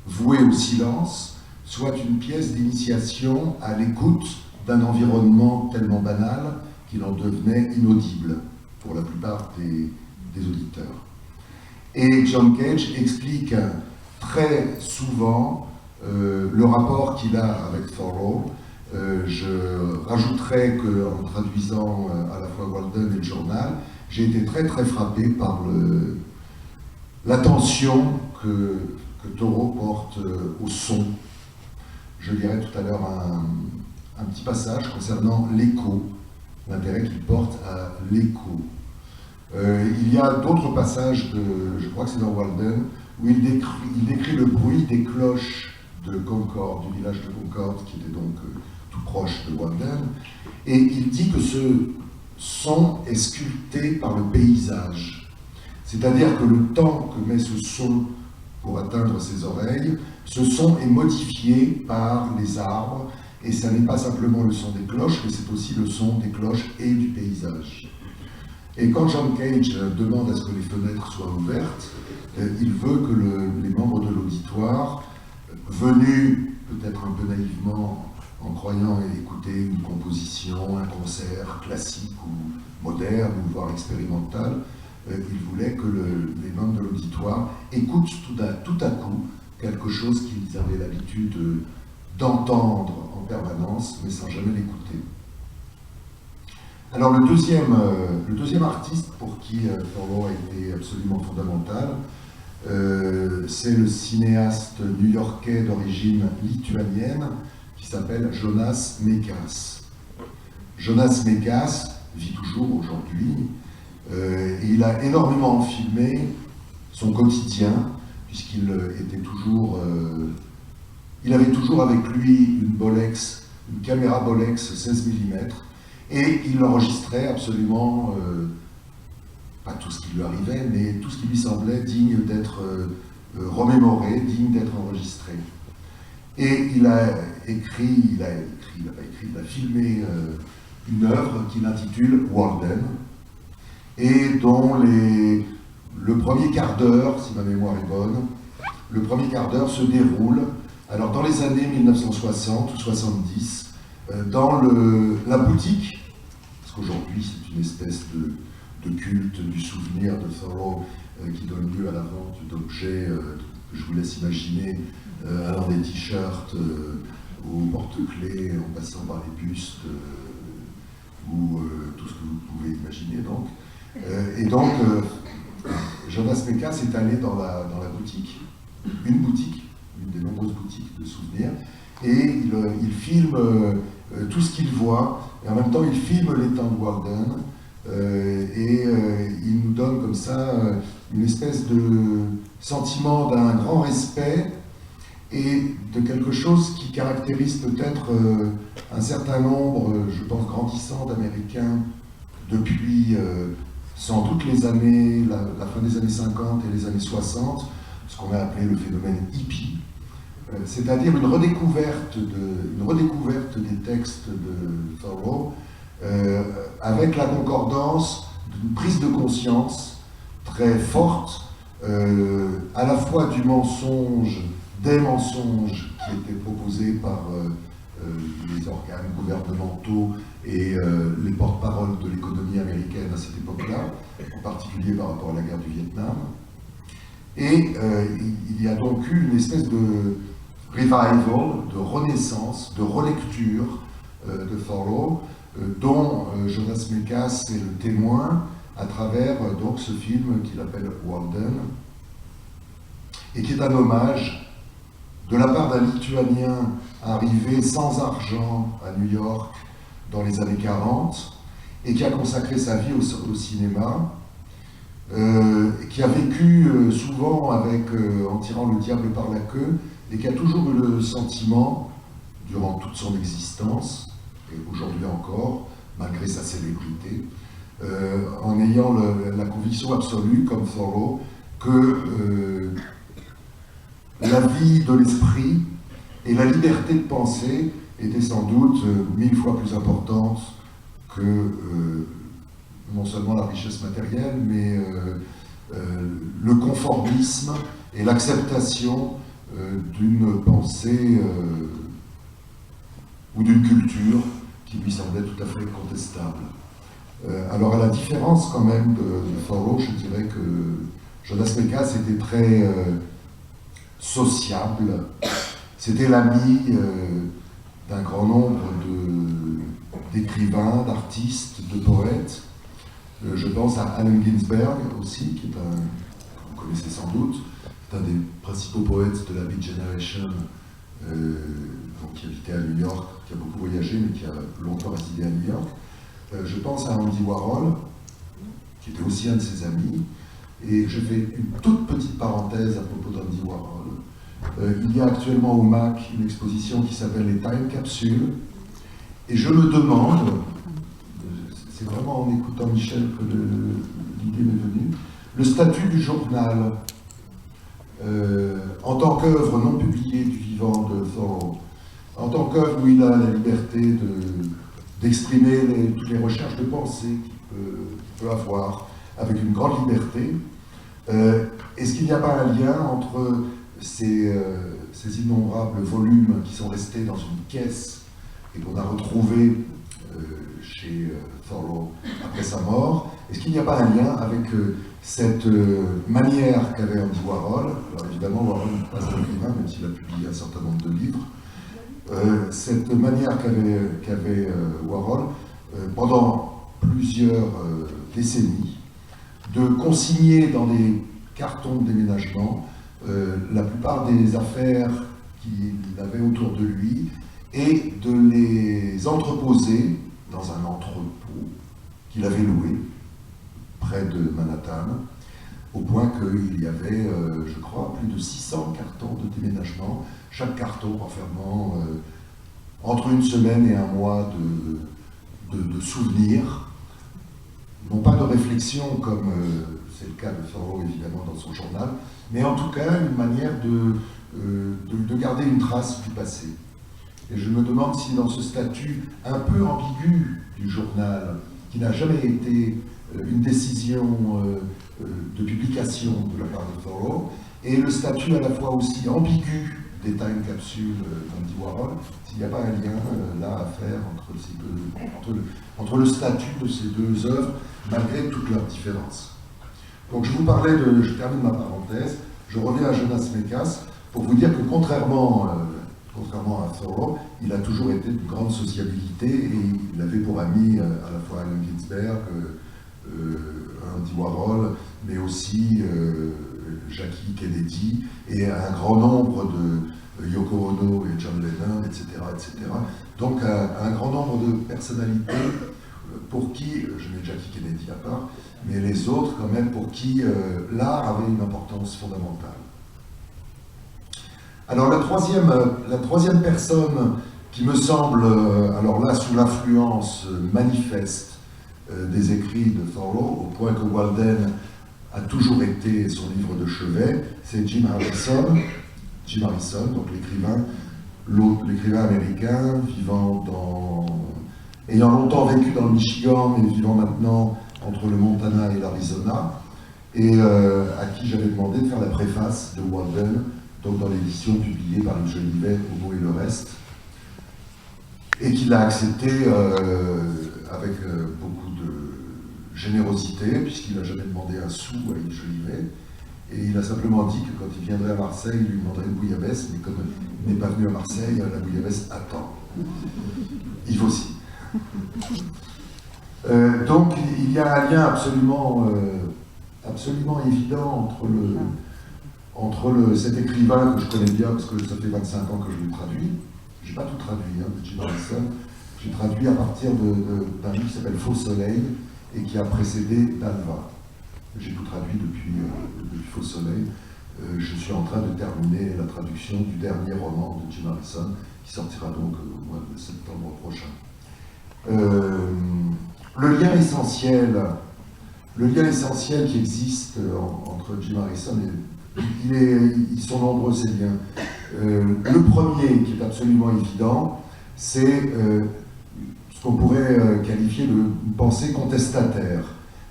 vouée au silence soit une pièce d'initiation à l'écoute d'un environnement tellement banal qu'il en devenait inaudible pour la plupart des auditeurs. Et John Cage explique très souvent le rapport qu'il a avec Thoreau. Je rajouterai qu'en traduisant à la fois Walden et le journal, j'ai été très très frappé par l'attention que Thoreau porte au son. Je lirai tout à l'heure un petit passage concernant l'écho, l'intérêt qu'il porte à l'écho. Il y a d'autres passages, je crois que c'est dans Walden, où il décrit le bruit des cloches de Concord, du village de Concord, qui était donc tout proche de Walden, et il dit que ce son est sculpté par le paysage. C'est-à-dire que le temps que met ce son pour atteindre ses oreilles, ce son est modifié par les arbres, et ça n'est pas simplement le son des cloches, mais c'est aussi le son des cloches et du paysage. Et quand John Cage demande à ce que les fenêtres soient ouvertes, il veut que les membres de l'auditoire, venus peut-être un peu naïvement en croyant écouter une composition, un concert classique ou moderne, ou voire expérimental, il voulait que les membres de l'auditoire écoutent tout à coup quelque chose qu'ils avaient l'habitude d'entendre en permanence, mais sans jamais l'écouter. Alors le deuxième artiste pour qui Thoreau a été absolument fondamental, c'est le cinéaste new-yorkais d'origine lituanienne qui s'appelle Jonas Mekas. Jonas Mekas vit toujours aujourd'hui et il a énormément filmé son quotidien puisqu'il était toujours... il avait toujours avec lui une caméra Bolex 16 mm et il enregistrait absolument pas tout ce qui lui arrivait, mais tout ce qui lui semblait digne d'être remémoré, digne d'être enregistré. Et il a filmé une œuvre qu'il intitule Walden, et dont le premier quart d'heure, si ma mémoire est bonne, le premier quart d'heure se déroule, alors dans les années 1960 ou 70, dans la boutique, parce qu'aujourd'hui c'est une espèce de culte du souvenir de Thoreau qui donne lieu à la vente d'objets que je vous laisse imaginer, allant des t-shirts aux porte-clés, en passant par les bustes ou tout ce que vous pouvez imaginer donc. Et donc Jonas Mekas est allé dans la boutique, une des nombreuses boutiques de souvenirs, et il filme tout ce qu'il voit, et en même temps il filme l'étang de Walden, il nous donne comme ça une espèce de sentiment d'un grand respect et de quelque chose qui caractérise peut-être un certain nombre, je pense, grandissant d'Américains depuis sans doute les années, la fin des années 50 et les années 60, ce qu'on a appelé le phénomène hippie, c'est-à-dire une redécouverte des textes de Thoreau, avec la concordance d'une prise de conscience très forte, à la fois des mensonges qui étaient proposés par les organes gouvernementaux et les porte-paroles de l'économie américaine à cette époque-là, en particulier par rapport à la guerre du Vietnam. Et il y a donc eu une espèce de revival, de renaissance, de relecture de Thoreau, dont Jonas Mekas est le témoin à travers donc ce film qu'il appelle Walden, et qui est un hommage de la part d'un Lituanien arrivé sans argent à New York dans les années 40 et qui a consacré sa vie au cinéma, qui a vécu souvent en tirant le diable par la queue, et qui a toujours eu le sentiment, durant toute son existence, et aujourd'hui encore, malgré sa célébrité, en ayant la conviction absolue, comme Thoreau, que la vie de l'esprit et la liberté de penser étaient sans doute 1000 fois plus importantes que non seulement la richesse matérielle, mais le conformisme et l'acceptation d'une pensée ou d'une culture qui lui semblait tout à fait contestable. Alors à la différence quand même de Thoreau, je dirais que Jonas Mekas était très sociable, c'était l'ami d'un grand nombre d'écrivains, d'artistes, de poètes. Je pense à Allen Ginsberg aussi, qui est que vous connaissez sans doute, c'est un des principaux poètes de la Beat Generation, qui habitait à New York, qui a beaucoup voyagé, mais qui a longtemps résidé à New York. Je pense à Andy Warhol, qui était aussi un de ses amis. Et je fais une toute petite parenthèse à propos d'Andy Warhol. Il y a actuellement au MAC une exposition qui s'appelle les Time Capsules. Et je me demande, c'est vraiment en écoutant Michel que l'idée m'est venue, le statut du journal en tant qu'œuvre non publiée du vivant de Thoreau, en tant qu'œuvre où il a la liberté d'exprimer toutes les recherches de pensée qu'il peut avoir avec une grande liberté. Est-ce qu'il n'y a pas un lien entre ces innombrables volumes qui sont restés dans une caisse et qu'on a retrouvés chez Thoreau après sa mort? Est-ce qu'il n'y a pas un lien avec cette manière qu'avait Andy Warhol? Alors évidemment, Warhol n'est pas un écrivain, même s'il a publié un certain nombre de livres. Cette manière qu'avait Warhol, pendant plusieurs décennies, de consigner dans des cartons de déménagement la plupart des affaires qu'il avait autour de lui et de les entreposer dans un entrepôt qu'il avait loué près de Manhattan, au point qu'il y avait, je crois, plus de 600 cartons de déménagement, chaque carton renfermant entre une semaine et un mois de souvenirs, non pas de réflexion comme c'est le cas de Thoreau évidemment dans son journal, mais en tout cas une manière de garder une trace du passé. Et je me demande si dans ce statut un peu ambigu du journal, qui n'a jamais été une décision de publication de la part de Thoreau, et le statut à la fois aussi ambigu des time capsules d'Andy Warhol, s'il n'y a pas un lien là à faire entre le statut de ces deux œuvres, malgré toutes leurs différences. Donc je termine ma parenthèse, je reviens à Jonas Mekas pour vous dire que contrairement à Thoreau, il a toujours été d'une grande sociabilité et il avait pour amis à la fois Allen Ginsberg, Andy Warhol, mais aussi Jackie Kennedy et un grand nombre de Yoko Ono et John Lennon, etc. etc. Donc un grand nombre de personnalités pour qui, je mets Jackie Kennedy à part, mais les autres quand même pour qui l'art avait une importance fondamentale. Alors la troisième personne qui me semble, alors là sous l'influence manifeste des écrits de Thoreau, au point que Walden a toujours été son livre de chevet, c'est Jim Harrison. Jim Harrison, donc l'écrivain américain, ayant longtemps vécu dans le Michigan, mais vivant maintenant entre le Montana et l'Arizona, et à qui j'avais demandé de faire la préface de Walden, donc dans l'édition publiée par Yves Jolivet, Homo et le reste, et qu'il a accepté avec beaucoup de générosité, puisqu'il n'a jamais demandé un sou à Yves Jolivet, et il a simplement dit que quand il viendrait à Marseille, il lui demanderait une bouillabaisse, mais comme il n'est pas venu à Marseille, la bouillabaisse attend. Yves aussi. Donc il y a un lien absolument évident entre cet écrivain que je connais bien, parce que ça fait 25 ans que je le traduis. Je n'ai pas tout traduit, de Jim Harrison. J'ai traduit à partir d'un livre qui s'appelle Faux Soleil et qui a précédé Dalva. J'ai tout traduit depuis Faux Soleil. Je suis en train de terminer la traduction du dernier roman de Jim Harrison, qui sortira donc au mois de septembre prochain. Le lien essentiel qui existe entre Jim Harrison et... Ils sont nombreux ces liens. Le premier, qui est absolument évident, c'est ce qu'on pourrait qualifier de pensée contestataire,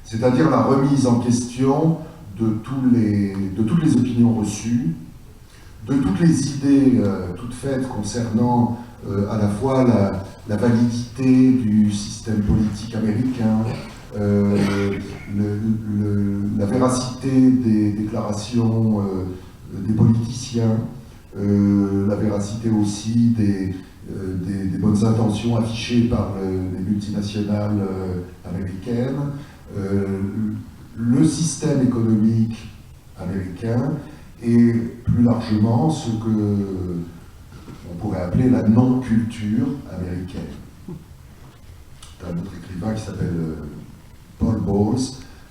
c'est-à-dire la remise en question de toutes les opinions reçues, de toutes les idées toutes faites concernant à la fois la validité du système politique américain, la véracité des déclarations des politiciens, la véracité aussi des bonnes intentions affichées par les multinationales américaines, le système économique américain et plus largement ce que on pourrait appeler la non-culture américaine. C'est un autre écrivain qui s'appelle Paul Bowles.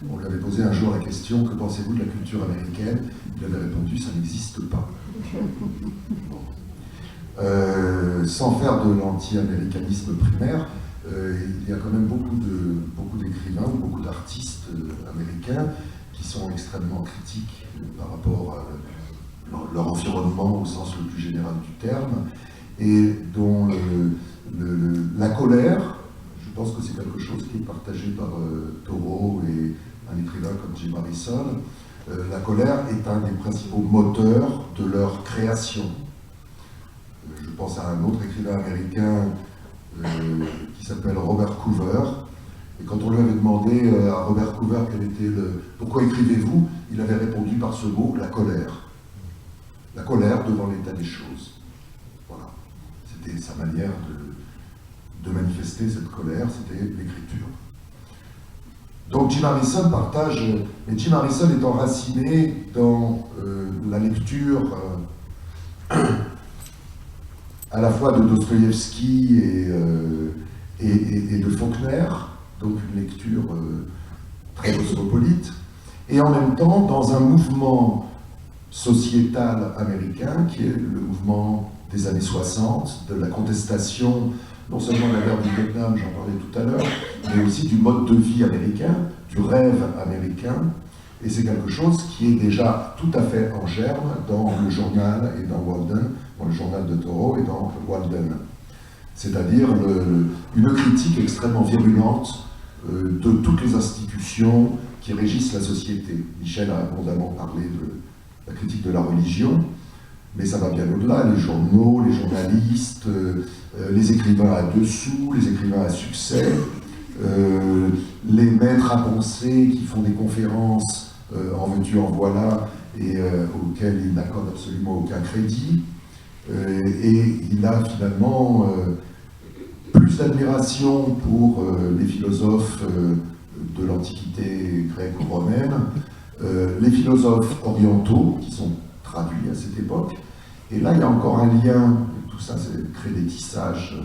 On lui avait posé un jour la question: que pensez-vous de la culture américaine? Il avait répondu: ça n'existe pas. Bon. Sans faire de l'anti-américanisme primaire, il y a quand même beaucoup d'écrivains ou beaucoup d'artistes américains qui sont extrêmement critiques par rapport à leur environnement au sens le plus général du terme, et dont la colère, je pense que c'est quelque chose qui est partagé par Thoreau et un écrivain comme Jim Harrison. La colère est un des principaux moteurs de leur création. Je pense à un autre écrivain américain qui s'appelle Robert Coover. Et quand on lui avait demandé à Robert Coover pourquoi écrivez-vous, il avait répondu par ce mot: la colère. La colère devant l'état des choses. Voilà. C'était sa manière de manifester cette colère, c'était l'écriture. Donc Jim Harrison mais Jim Harrison est enraciné dans la lecture à la fois de Dostoïevski et de Faulkner, donc une lecture très cosmopolite, et en même temps dans un mouvement sociétal américain qui est le mouvement des années 60, de la contestation non seulement de la guerre du Vietnam, j'en parlais tout à l'heure, mais aussi du mode de vie américain, du rêve américain, et c'est quelque chose qui est déjà tout à fait en germe dans le journal et dans Walden, dans le journal de Thoreau et dans Walden. C'est-à-dire une critique extrêmement virulente de toutes les institutions qui régissent la société. Michel a abondamment parlé de la critique de la religion, mais ça va bien au-delà, les journaux, les journalistes, les écrivains à dessous, les écrivains à succès, les maîtres à penser qui font des conférences en veux-tu, en voilà, et auxquelles ils n'accordent absolument aucun crédit. Et il a finalement plus d'admiration pour les philosophes de l'Antiquité grecque ou romaine, les philosophes orientaux qui sont traduits à cette époque. Et là, il y a encore un lien, tout ça, ça crée des tissages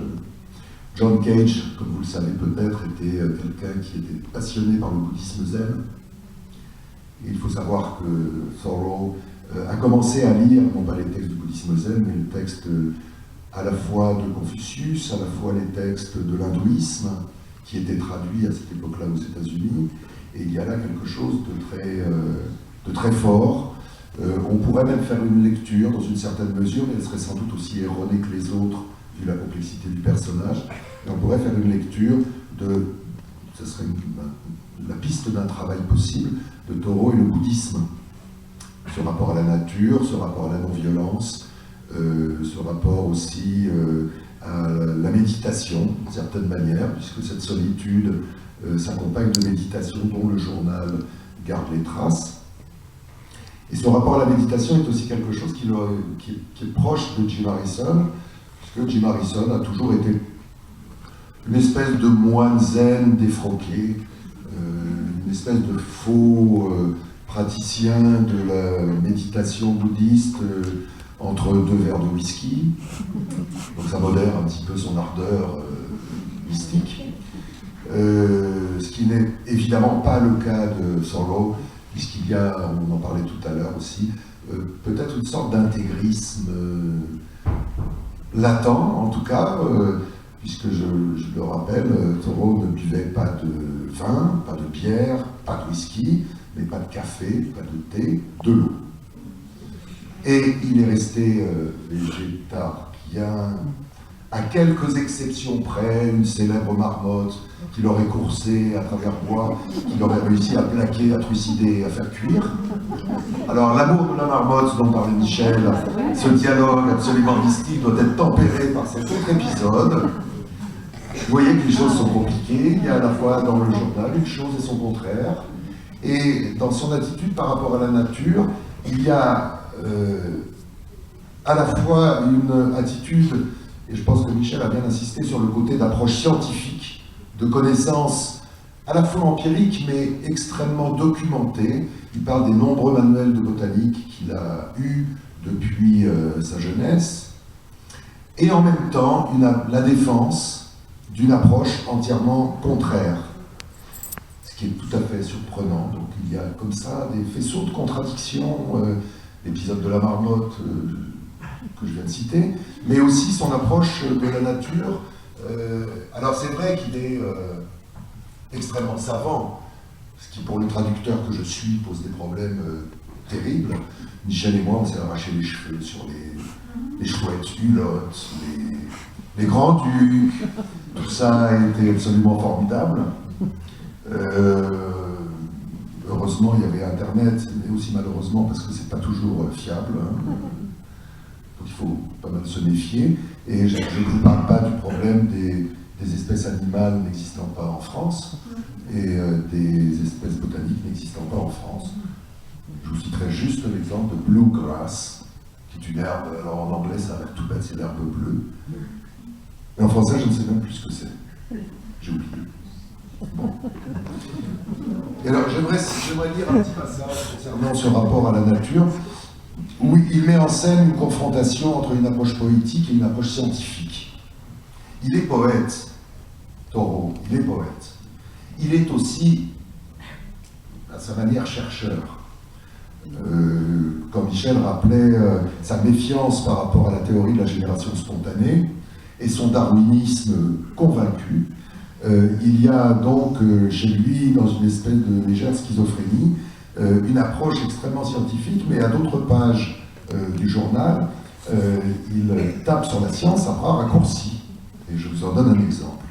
John Cage, comme vous le savez peut-être, était quelqu'un qui était passionné par le bouddhisme zen. Et il faut savoir que Thoreau a commencé à lire, non pas les textes du bouddhisme zen, mais les textes à la fois de Confucius, à la fois les textes de l'hindouisme, qui étaient traduits à cette époque-là aux États-Unis. Et il y a là quelque chose de très fort. On pourrait même faire une lecture, dans une certaine mesure, mais elle serait sans doute aussi erronée que les autres, vu la complexité du personnage. Et on pourrait faire une lecture ce serait la piste d'un travail possible, de Thoreau et le bouddhisme. Ce rapport à la nature, ce rapport à la non-violence, ce rapport aussi à la méditation, d'une certaine manière, puisque cette solitude s'accompagne de méditation dont le journal garde les traces. Et ce rapport à la méditation est aussi quelque chose qui est proche de Jim Harrison, puisque Jim Harrison a toujours été une espèce de moine zen défroqué, une espèce de faux praticien de la méditation bouddhiste entre deux verres de whisky. Donc ça modère un petit peu son ardeur mystique. Ce qui n'est évidemment pas le cas de Thoreau, puisqu'il y a, on en parlait tout à l'heure aussi, peut-être une sorte d'intégrisme latent, en tout cas, puisque je le rappelle, Thoreau ne buvait pas de vin, pas de bière, pas de whisky, mais pas de café, pas de thé, de l'eau. Et il est resté végétarien, à quelques exceptions près, une célèbre marmotte qu'il aurait coursé à travers bois, qu'il aurait réussi à plaquer, à trucider, à faire cuire. Alors l'amour de la marmotte dont parlait Michel, ce dialogue absolument mystique doit être tempéré par cet autre épisode. Vous voyez que les choses sont compliquées, il y a à la fois dans le journal une chose et son contraire, et dans son attitude par rapport à la nature, il y a à la fois une attitude, et je pense que Michel a bien insisté sur le côté d'approche scientifique, de connaissances à la fois empiriques mais extrêmement documentées. Il parle des nombreux manuels de botanique qu'il a eus depuis sa jeunesse, et en même temps la défense d'une approche entièrement contraire, ce qui est tout à fait surprenant. Donc il y a comme ça des faisceaux de contradictions, l'épisode de la marmotte que je viens de citer, mais aussi son approche de la nature. Alors c'est vrai qu'il est extrêmement savant, ce qui pour le traducteur que je suis pose des problèmes terribles. Michel et moi, on s'est arraché les cheveux sur les chouettes hulottes, les grands-ducs, tout ça a été absolument formidable. Heureusement, il y avait Internet, mais aussi malheureusement, parce que c'est pas toujours fiable. Donc il faut pas mal se méfier. Et je ne vous parle pas du problème des espèces animales n'existant pas en France et des espèces botaniques n'existant pas en France. Je vous citerai juste l'exemple de bluegrass, qui est une herbe, alors en anglais ça a l'air tout bête, c'est l'herbe bleue. Mais en français, je ne sais même plus ce que c'est. J'ai oublié. Bon. Et alors, j'aimerais lire un petit passage concernant ce rapport à la nature, où il met en scène une confrontation entre une approche poétique et une approche scientifique. Il est poète, Thoreau, il est poète. Il est aussi, à sa manière, chercheur. Comme Michel rappelait sa méfiance par rapport à la théorie de la génération spontanée et son darwinisme convaincu, il y a donc chez lui, dans une espèce de légère schizophrénie, une approche extrêmement scientifique, mais à d'autres pages du journal, il tape sur la science à bras raccourcis. Et je vous en donne un exemple.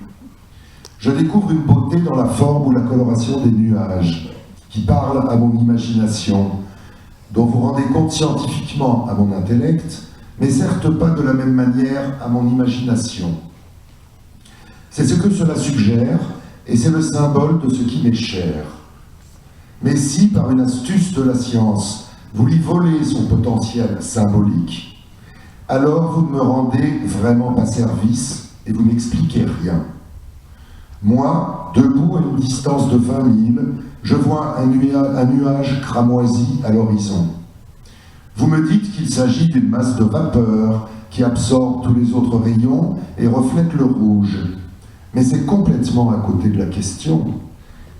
Je découvre une beauté dans la forme ou la coloration des nuages, qui parle à mon imagination, dont vous rendez compte scientifiquement à mon intellect, mais certes pas de la même manière à mon imagination. C'est ce que cela suggère, et c'est le symbole de ce qui m'est cher. Mais si, par une astuce de la science, vous lui volez son potentiel symbolique, alors vous ne me rendez vraiment pas service et vous n'expliquez rien. Moi, debout à une distance de 20 000, je vois un nuage cramoisi à l'horizon. Vous me dites qu'il s'agit d'une masse de vapeur qui absorbe tous les autres rayons et reflète le rouge. Mais c'est complètement à côté de la question,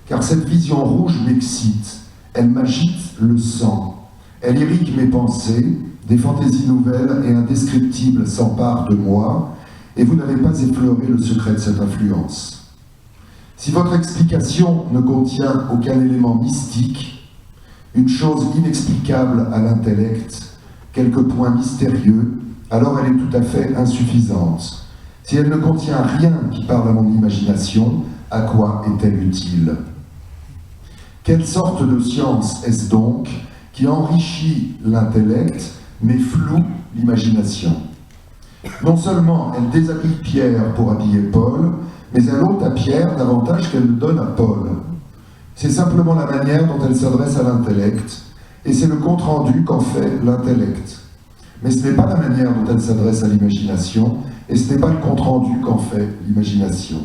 car cette vision rouge m'excite, elle m'agite le sang, elle irrigue mes pensées, des fantaisies nouvelles et indescriptibles s'emparent de moi, et vous n'avez pas effleuré le secret de cette influence. Si votre explication ne contient aucun élément mystique, une chose inexplicable à l'intellect, quelques points mystérieux, alors elle est tout à fait insuffisante. Si elle ne contient rien qui parle à mon imagination, à quoi est-elle utile? Quelle sorte de science est-ce donc qui enrichit l'intellect, mais floue l'imagination? Non seulement elle déshabille Pierre pour habiller Paul, mais elle ôte à Pierre davantage qu'elle ne donne à Paul. C'est simplement la manière dont elle s'adresse à l'intellect, et c'est le compte-rendu qu'en fait l'intellect. Mais ce n'est pas la manière dont elle s'adresse à l'imagination, et ce n'est pas le compte-rendu qu'en fait l'imagination.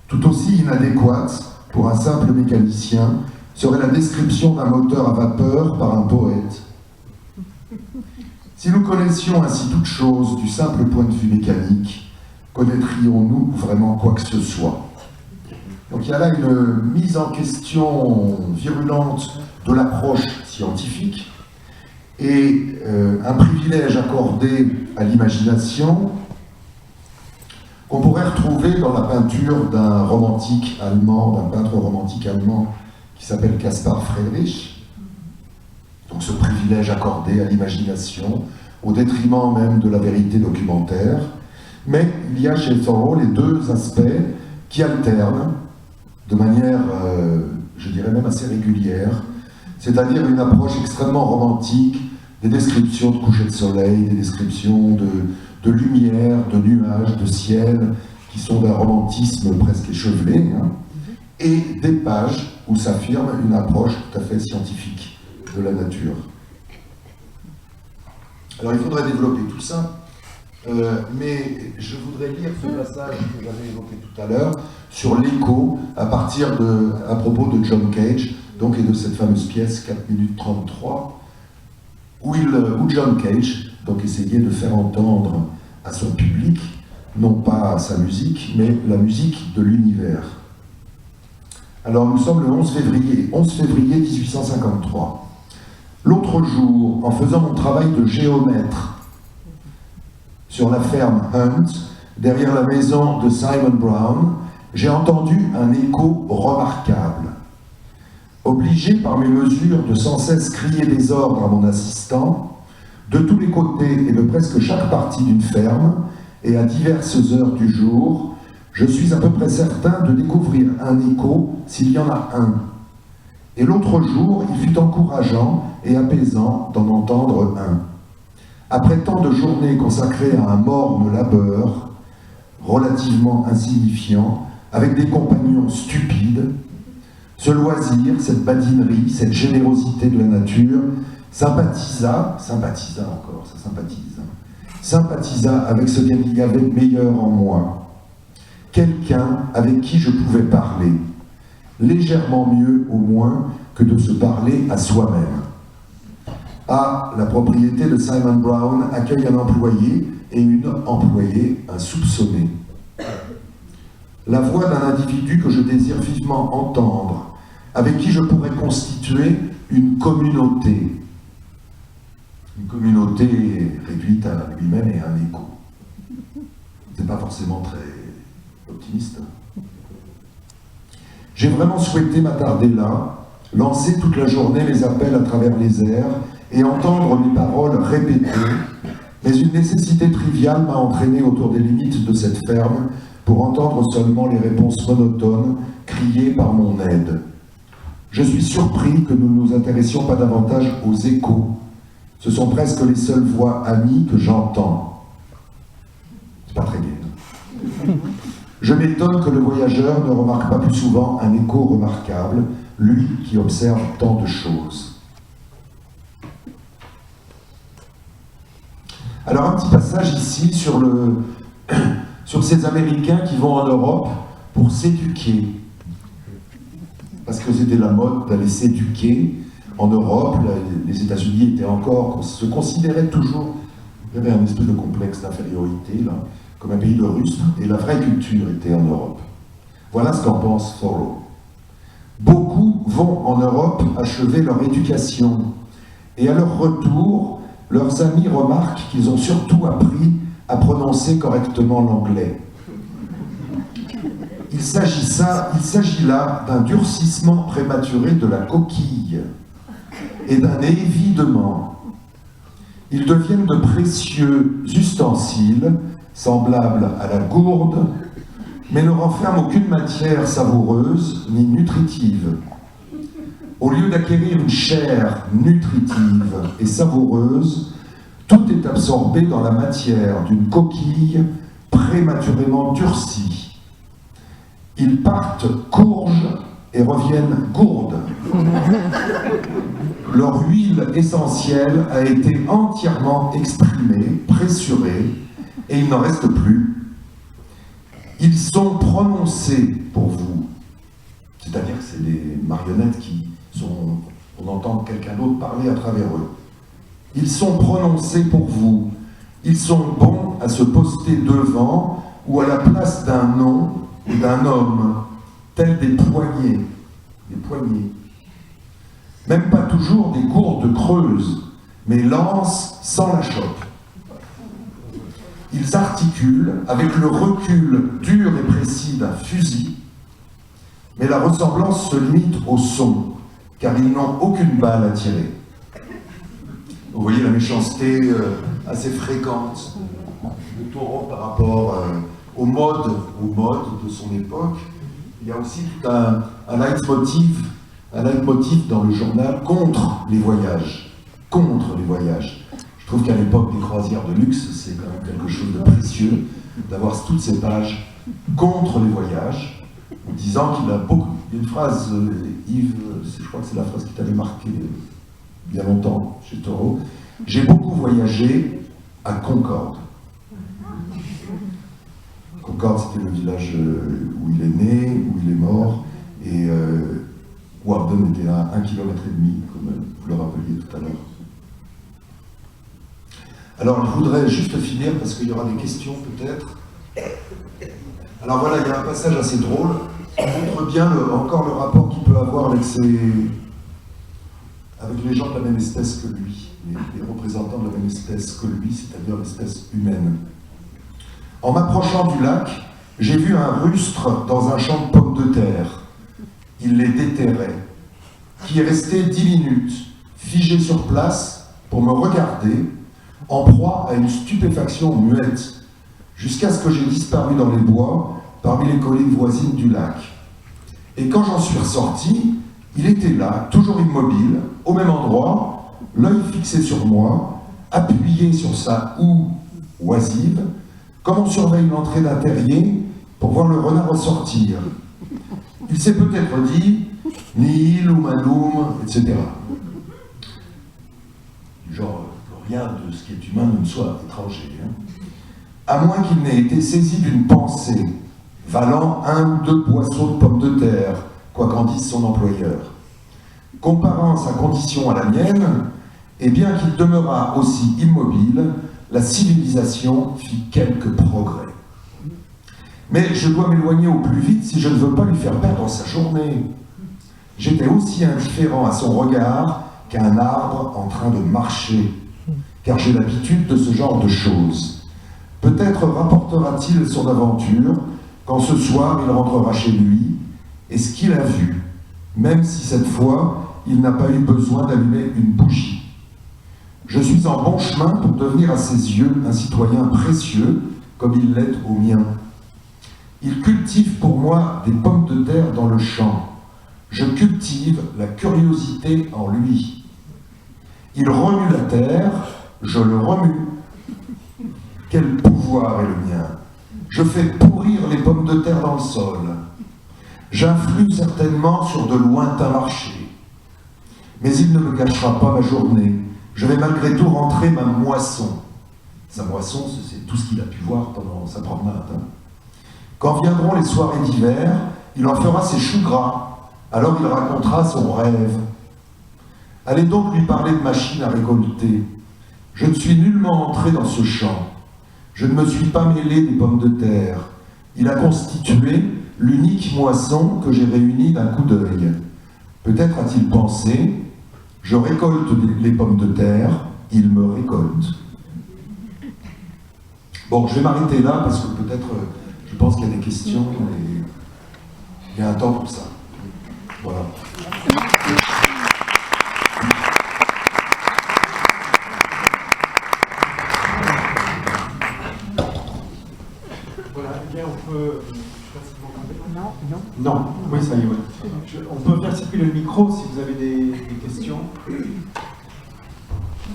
Tout aussi inadéquate, pour un simple mécanicien, serait la description d'un moteur à vapeur par un poète. Si nous connaissions ainsi toute chose du simple point de vue mécanique, connaîtrions-nous vraiment quoi que ce soit? Donc il y a là une mise en question virulente de l'approche scientifique et un privilège accordé à l'imagination qu'on pourrait retrouver dans la peinture d'un romantique allemand, d'un peintre romantique allemand qui s'appelle Caspar Friedrich. Donc ce privilège accordé à l'imagination, au détriment même de la vérité documentaire. Mais il y a chez Thoreau les deux aspects qui alternent de manière, je dirais même assez régulière, c'est-à-dire une approche extrêmement romantique, des descriptions de coucher de soleil, des descriptions de lumière, de nuages, de ciel, qui sont d'un romantisme presque échevelé, hein, et des pages où s'affirme une approche tout à fait scientifique de la nature. Alors il faudrait développer tout ça, mais je voudrais lire ce passage que j'avais évoqué tout à l'heure sur l'écho à propos de John Cage, donc, et de cette fameuse pièce 4 minutes 33, où John Cage donc essayait de faire entendre à son public, non pas sa musique, mais la musique de l'univers. Alors nous sommes le 11 février 1853. L'autre jour, en faisant mon travail de géomètre sur la ferme Hunt, derrière la maison de Simon Brown, j'ai entendu un écho remarquable. Obligé par mes mesures de sans cesse crier des ordres à mon assistant, de tous les côtés et de presque chaque partie d'une ferme, et à diverses heures du jour, je suis à peu près certain de découvrir un écho s'il y en a un. Et l'autre jour, il fut encourageant et apaisant d'en entendre un. Après tant de journées consacrées à un morne labeur, relativement insignifiant, avec des compagnons stupides, ce loisir, cette badinerie, cette générosité de la nature sympathisa avec ce qu'il y avait de meilleur en moi. Quelqu'un avec qui je pouvais parler, légèrement mieux au moins que de se parler à soi-même. Ah, la propriété de Simon Brown accueille un employé et une employée, un soupçonné. La voix d'un individu que je désire vivement entendre, avec qui je pourrais constituer une communauté. Une communauté réduite à lui-même et à un écho. C'est pas forcément très optimiste. J'ai vraiment souhaité m'attarder là, lancer toute la journée mes appels à travers les airs et entendre mes paroles répétées, mais une nécessité triviale m'a entraîné autour des limites de cette ferme pour entendre seulement les réponses monotones criées par mon aide. Je suis surpris que nous ne nous intéressions pas davantage aux échos. Ce sont presque les seules voix amies que j'entends. C'est pas très gai. Je m'étonne que le voyageur ne remarque pas plus souvent un écho remarquable, lui qui observe tant de choses. Alors un petit passage ici sur ces Américains qui vont en Europe pour s'éduquer. Parce que c'était la mode d'aller s'éduquer en Europe. Les États-Unis se considéraient toujours, il y avait un espèce de complexe d'infériorité là, comme un pays de rustres, et la vraie culture était en Europe. Voilà ce qu'en pense Thoreau. Beaucoup vont en Europe achever leur éducation, et à leur retour, leurs amis remarquent qu'ils ont surtout appris à prononcer correctement l'anglais. Il s'agit là d'un durcissement prématuré de la coquille et d'un évidement. Ils deviennent de précieux ustensiles, semblables à la gourde, mais ne renferment aucune matière savoureuse ni nutritive. Au lieu d'acquérir une chair nutritive et savoureuse, tout est absorbé dans la matière d'une coquille prématurément durcie. Ils partent courges et reviennent gourdes. Leur huile essentielle a été entièrement exprimée, pressurée, et il n'en reste plus. Ils sont prononcés pour vous. C'est-à-dire que c'est des marionnettes on entend quelqu'un d'autre parler à travers eux. Ils sont prononcés pour vous. Ils sont bons à se poster devant ou à la place d'un nom ou d'un homme, tels des poignées. Des poignées. Même pas toujours des gourdes creuses, mais lancent sans la chope. Ils articulent avec le recul dur et précis d'un fusil, mais la ressemblance se limite au son, car ils n'ont aucune balle à tirer. Vous voyez la méchanceté assez fréquente de Thoreau par rapport au mode de son époque. Il y a aussi tout un leitmotiv dans le journal contre les voyages. Contre les voyages. Je trouve qu'à l'époque des croisières de luxe, c'est quand même quelque chose de précieux d'avoir toutes ces pages contre les voyages, en disant qu'il a beaucoup. Il y a une phrase, Yves, je crois que c'est la phrase qui t'avait marqué bien longtemps chez Thoreau. J'ai beaucoup voyagé à Concorde. Concorde, c'était le village où il est né, où il est mort, et Warden était à 1,5 km, comme vous le rappeliez tout à l'heure. Alors, je voudrais juste finir, parce qu'il y aura des questions peut-être. Alors voilà, il y a un passage assez drôle, qui montre bien encore le rapport qu'il peut avoir avec les gens de la même espèce que lui, les représentants de la même espèce que lui, c'est-à-dire l'espèce humaine. En m'approchant du lac, j'ai vu un rustre dans un champ de pommes de terre. Il les déterrait, qui est resté 10 minutes, figé sur place, pour me regarder, en proie à une stupéfaction muette, jusqu'à ce que j'ai disparu dans les bois, parmi les collines voisines du lac. Et quand j'en suis ressorti, il était là, toujours immobile, au même endroit, l'œil fixé sur moi, appuyé sur sa houe oisive, comme on surveille l'entrée d'un terrier pour voir le renard ressortir. Il s'est peut-être dit « Nihil humanum », etc. Genre, rien de ce qui est humain ne me soit étranger. À moins qu'il n'ait été saisi d'une pensée, valant 1 ou 2 boisseaux de pommes de terre, quoi qu'en dise son employeur. Comparant sa condition à la mienne, et bien qu'il demeurât aussi immobile, la civilisation fit quelques progrès. Mais je dois m'éloigner au plus vite si je ne veux pas lui faire perdre sa journée. J'étais aussi indifférent à son regard qu'à un arbre en train de marcher, car j'ai l'habitude de ce genre de choses. Peut-être rapportera-t-il son aventure quand ce soir il rentrera chez lui, et ce qu'il a vu, même si cette fois il n'a pas eu besoin d'allumer une bougie. Je suis en bon chemin pour devenir à ses yeux un citoyen précieux, comme il l'est au mien. Il cultive pour moi des pommes de terre dans le champ. Je cultive la curiosité en lui. Il remue la terre, je le remue. Quel pouvoir est le mien! Je fais pourrir les pommes de terre dans le sol. J'influe certainement sur de lointains marchés. Mais il ne me gâchera pas ma journée. Je vais malgré tout rentrer ma moisson. Sa moisson, c'est tout ce qu'il a pu voir pendant sa promenade. Quand viendront les soirées d'hiver, il en fera ses choux gras. Alors il racontera son rêve. Allez donc lui parler de machines à récolter. Je ne suis nullement entré dans ce champ. Je ne me suis pas mêlé des pommes de terre. Il a constitué l'unique moisson que j'ai réunie d'un coup d'œil. Peut-être a-t-il pensé, je récolte les pommes de terre, il me récolte. Bon, je vais m'arrêter là parce que peut-être, je pense qu'il y a des questions et il y a un temps pour ça. Voilà. Voilà, eh bien on peut. Je sais pas si vous m'entendez. Non, oui, ça y est, ouais. On peut faire circuler le micro si vous avez des questions.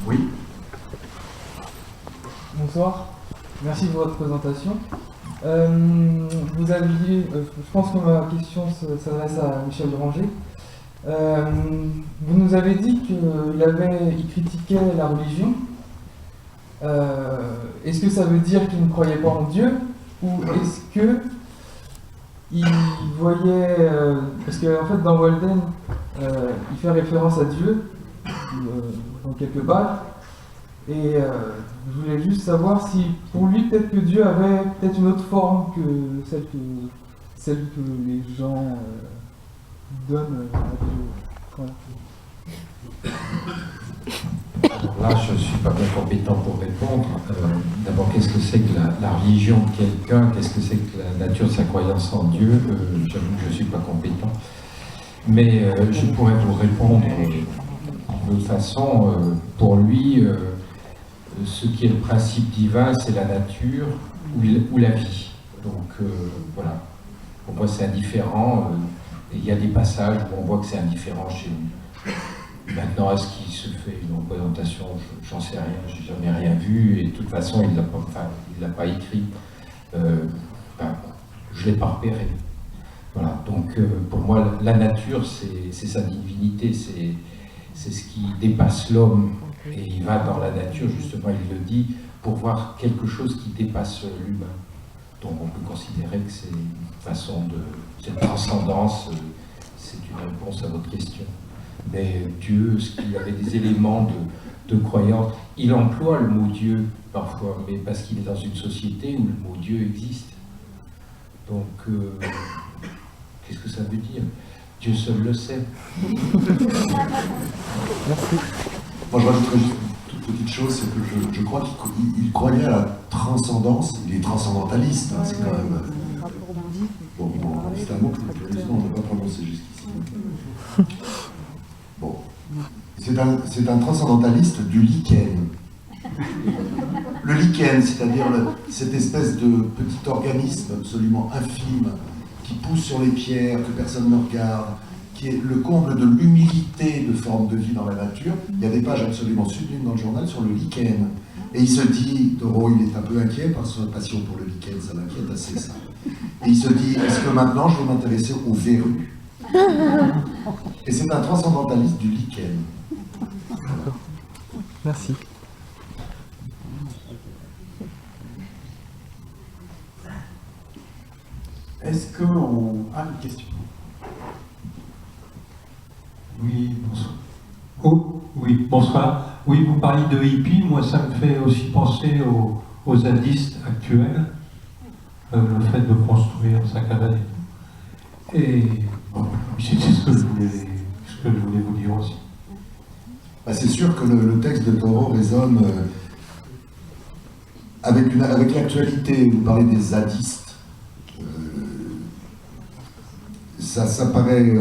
Oui. Bonsoir, merci pour votre présentation. Vous aviez, je pense que ma question s'adresse à Michel Deranger. Vous nous avez dit qu'il critiquait la religion. Est-ce que ça veut dire qu'il ne croyait pas en Dieu, ou est-ce que il voyait, parce qu'en fait dans Walden, il fait référence à Dieu dans quelques pages, et je voulais juste savoir si pour lui peut-être que Dieu avait peut-être une autre forme que celle que les gens donnent à Dieu. Voilà. Alors là, je ne suis pas bien compétent pour répondre. D'abord, qu'est-ce que c'est que la religion de quelqu'un? Qu'est-ce que c'est que la nature de sa croyance en Dieu? J'avoue que je ne suis pas compétent. Mais je pourrais vous répondre de toute façon. Pour lui, ce qui est le principe divin, c'est la nature ou la vie. Donc voilà. Pour moi, c'est indifférent. Et il y a des passages où on voit que c'est indifférent chez nous. Maintenant, est-ce qu'il se fait une représentation? J'en sais rien, j'ai jamais rien vu, et de toute façon, il ne l'a pas écrit. Je ne l'ai pas repéré. Voilà, donc pour moi, la nature, c'est sa divinité, c'est ce qui dépasse l'homme, et il va dans la nature, justement, il le dit, pour voir quelque chose qui dépasse l'humain. Donc on peut considérer que c'est une façon cette transcendance, c'est une réponse à votre question. Mais Dieu, ce qu'il avait des éléments de croyance, il emploie le mot Dieu parfois, mais parce qu'il est dans une société où le mot Dieu existe. Donc, qu'est-ce que ça veut dire? Dieu seul le sait. Merci. Moi, je rajouterais juste une toute petite chose, c'est que je crois qu'il croyait à la transcendance. Il est transcendentaliste, hein, c'est quand même... Bon, c'est un mot que on ne peut pas prononcer jusqu'ici. Bon. C'est un transcendentaliste du lichen. Le lichen, c'est-à-dire cette espèce de petit organisme absolument infime qui pousse sur les pierres, que personne ne regarde, qui est le comble de l'humilité de forme de vie dans la nature. Il y a des pages absolument sublimes dans le journal sur le lichen. Et il se dit, Thoreau, il est un peu inquiet par sa passion pour le lichen, ça l'inquiète assez ça. Et il se dit, est-ce que maintenant je vais m'intéresser aux verrues? Et c'est un transcendentaliste du lichen. Voilà. Merci. Est-ce qu'on a une question? Oui, bonsoir. Oh, oui, bonsoir. Oui, vous parlez de hippie, moi ça me fait aussi penser aux zadistes actuels, le fait de construire sa cabane. Et bon, c'est ce que je voulais vous dire aussi. Bah, c'est sûr que le texte de Thoreau résonne avec l'actualité. Vous parlez des zadistes. Ça paraît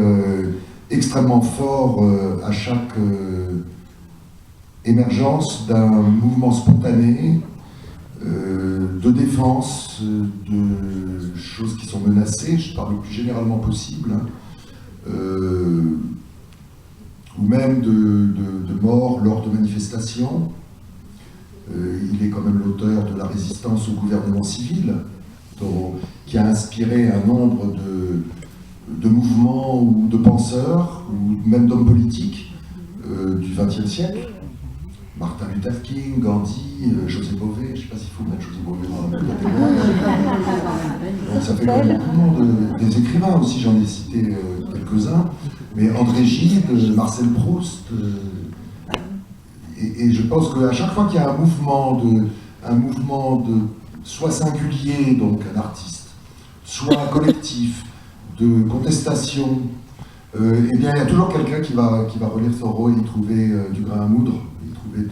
extrêmement fort à chaque émergence d'un mouvement spontané de défense de choses qui sont menacées, je parle le plus généralement possible, hein, ou même de morts lors de manifestations. Il est quand même l'auteur de la résistance au gouvernement civil, qui a inspiré un nombre de mouvements ou de penseurs, ou même d'hommes politiques du XXe siècle. Martin Luther King, Gandhi, José Bové, je ne sais pas s'il faut mettre José Bové dans la même catégorie. Donc ça fait quand même beaucoup de monde, des écrivains aussi, j'en ai cité quelques-uns, mais André Gide, Marcel Proust, et je pense qu'à chaque fois qu'il y a un mouvement soit singulier, donc un artiste, soit collectif, de contestation, eh bien il y a toujours quelqu'un qui va relire Thoreau et y trouver du grain à moudre, y trouver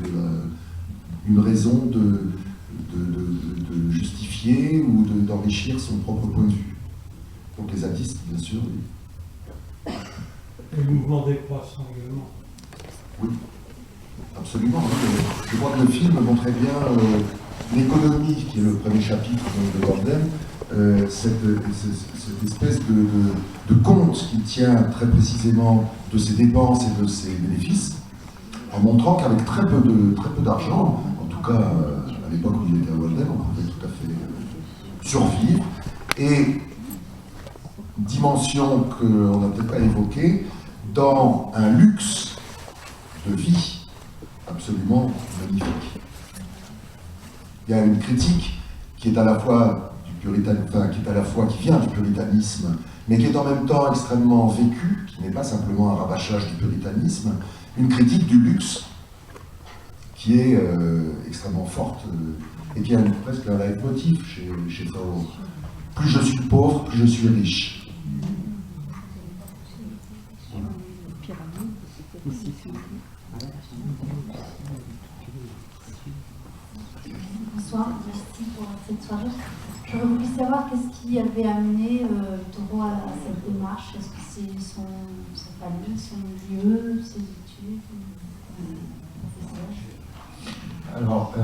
une raison de justifier ou d'enrichir son propre point de vue. Donc les zadistes, bien sûr, oui. Le mouvement décroissant également. Oui, absolument. Oui. Je crois que le film montrait bien l'économie, qui est le premier chapitre de Walden, cette espèce de compte qui tient très précisément de ses dépenses et de ses bénéfices, en montrant qu'avec très peu d'argent, en tout cas à l'époque où il était à Walden, on pouvait tout à fait survivre. Et dimension qu'on n'a peut-être pas évoquée, dans un luxe de vie absolument magnifique. Il y a une critique qui est à la fois qui vient du puritanisme, mais qui est en même temps extrêmement vécue, qui n'est pas simplement un rabâchage du puritanisme, une critique du luxe qui est extrêmement forte et qui a presque un leitmotiv chez Thoreau. Plus je suis pauvre, plus je suis riche. Bonsoir, merci pour cette soirée. J'aurais voulu savoir qu'est-ce qui avait amené Thoreau à cette démarche. Est-ce que c'est sa famille, son lieu, ses études? Alors,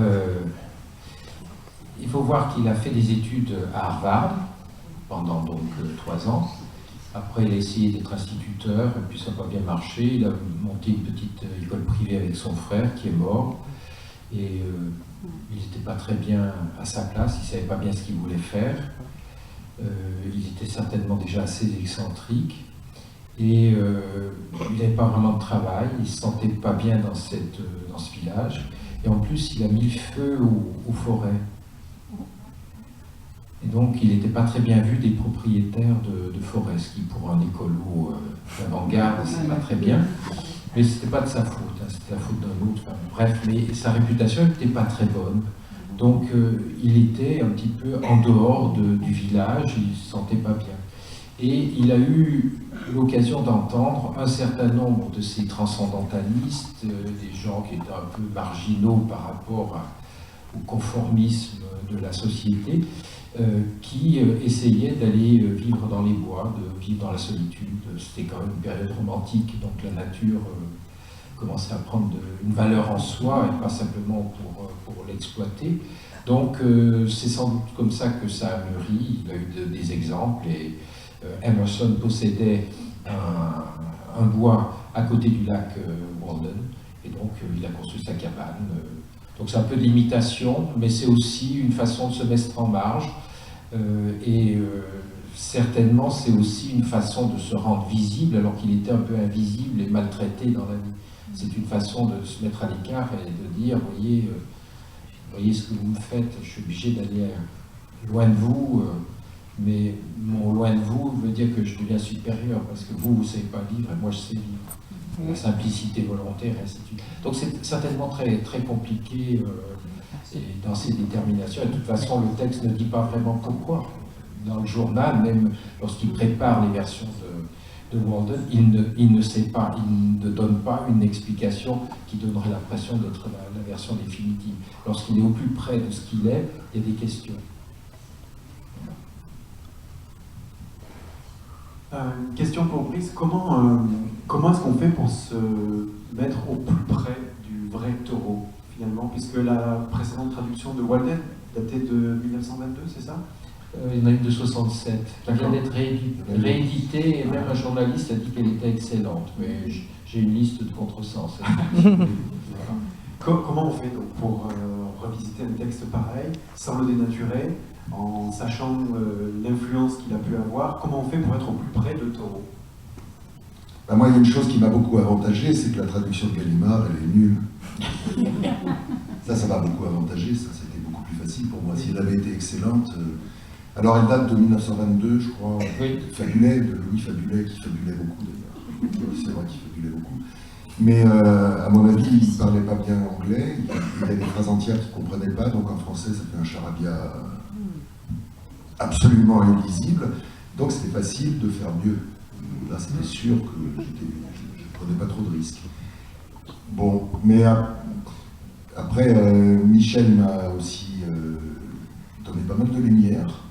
il faut voir qu'il a fait des études à Harvard pendant donc 3 ans. Après, il a essayé d'être instituteur, et puis ça n'a pas bien marché. Il a monté une petite école privée avec son frère qui est mort. Et il n'était pas très bien à sa place, il ne savait pas bien ce qu'il voulait faire. Il était certainement déjà assez excentrique. Et il n'avait pas vraiment de travail, il ne se sentait pas bien dans ce village. Et en plus, il a mis le feu aux forêts. Et donc, il n'était pas très bien vu des propriétaires de forêts, ce qui pour un écolo d'avant-garde, c'est pas très bien. Mais ce n'était pas de sa faute, hein, c'était la faute d'un autre. Enfin, bref, mais sa réputation n'était pas très bonne. Donc, il était un petit peu en dehors du village, il ne se sentait pas bien. Et il a eu l'occasion d'entendre un certain nombre de ces transcendantalistes, des gens qui étaient un peu marginaux par rapport au conformisme de la société, qui essayaient d'aller vivre dans les bois, de vivre dans la solitude. C'était quand même une période romantique, donc la nature commençait à prendre une valeur en soi et pas simplement pour l'exploiter. Donc c'est sans doute comme ça que ça a mûri. Il a eu des exemples et Emerson possédait un bois à côté du lac Walden et donc il a construit sa cabane. Donc c'est un peu d'imitation, mais c'est aussi une façon de se mettre en marge et certainement c'est aussi une façon de se rendre visible alors qu'il était un peu invisible et maltraité dans la vie. C'est une façon de se mettre à l'écart et de dire, voyez ce que vous me faites, je suis obligé d'aller loin de vous, mais mon loin de vous veut dire que je deviens supérieur parce que vous ne savez pas vivre et moi je sais vivre. La simplicité volontaire, et ainsi de suite. Donc c'est certainement très, très compliqué dans ses déterminations. Et de toute façon, le texte ne dit pas vraiment pourquoi. Dans le journal, même lorsqu'il prépare les versions de Walden, il ne sait pas, il ne donne pas une explication qui donnerait l'impression d'être la version définitive. Lorsqu'il est au plus près de ce qu'il est, il y a des questions. Une question pour Brice, comment est-ce qu'on fait pour se mettre au plus près du vrai Thoreau, finalement, puisque la précédente traduction de Walden datait de 1922, c'est ça? Il y en a une de 67, qui vient d'être rééditée, et même un journaliste a dit qu'elle était excellente, mais j'ai une liste de contresens. Comment on fait donc pour revisiter un texte pareil, sans le dénaturer, en sachant l'influence qu'il a pu avoir? Comment on fait pour être au plus près de Thoreau? Ben moi, il y a une chose qui m'a beaucoup avantagé, c'est que la traduction de Gallimard, elle est nulle. Ça m'a beaucoup avantagé, ça c'était beaucoup plus facile pour moi. Si elle avait été excellente... Alors elle date de 1922, je crois, oui. Fabulet, de Louis Fabulet, qui fabulait beaucoup d'ailleurs. C'est vrai qu'il fabulait beaucoup. Mais à mon avis, il ne parlait pas bien anglais, il y a des phrases entières qu'il ne comprenait pas, donc en français, ça fait un charabia absolument illisible. Donc c'était facile de faire mieux. Là, c'était sûr que je ne prenais pas trop de risques. Bon, mais après, Michel m'a aussi donné pas mal de lumière,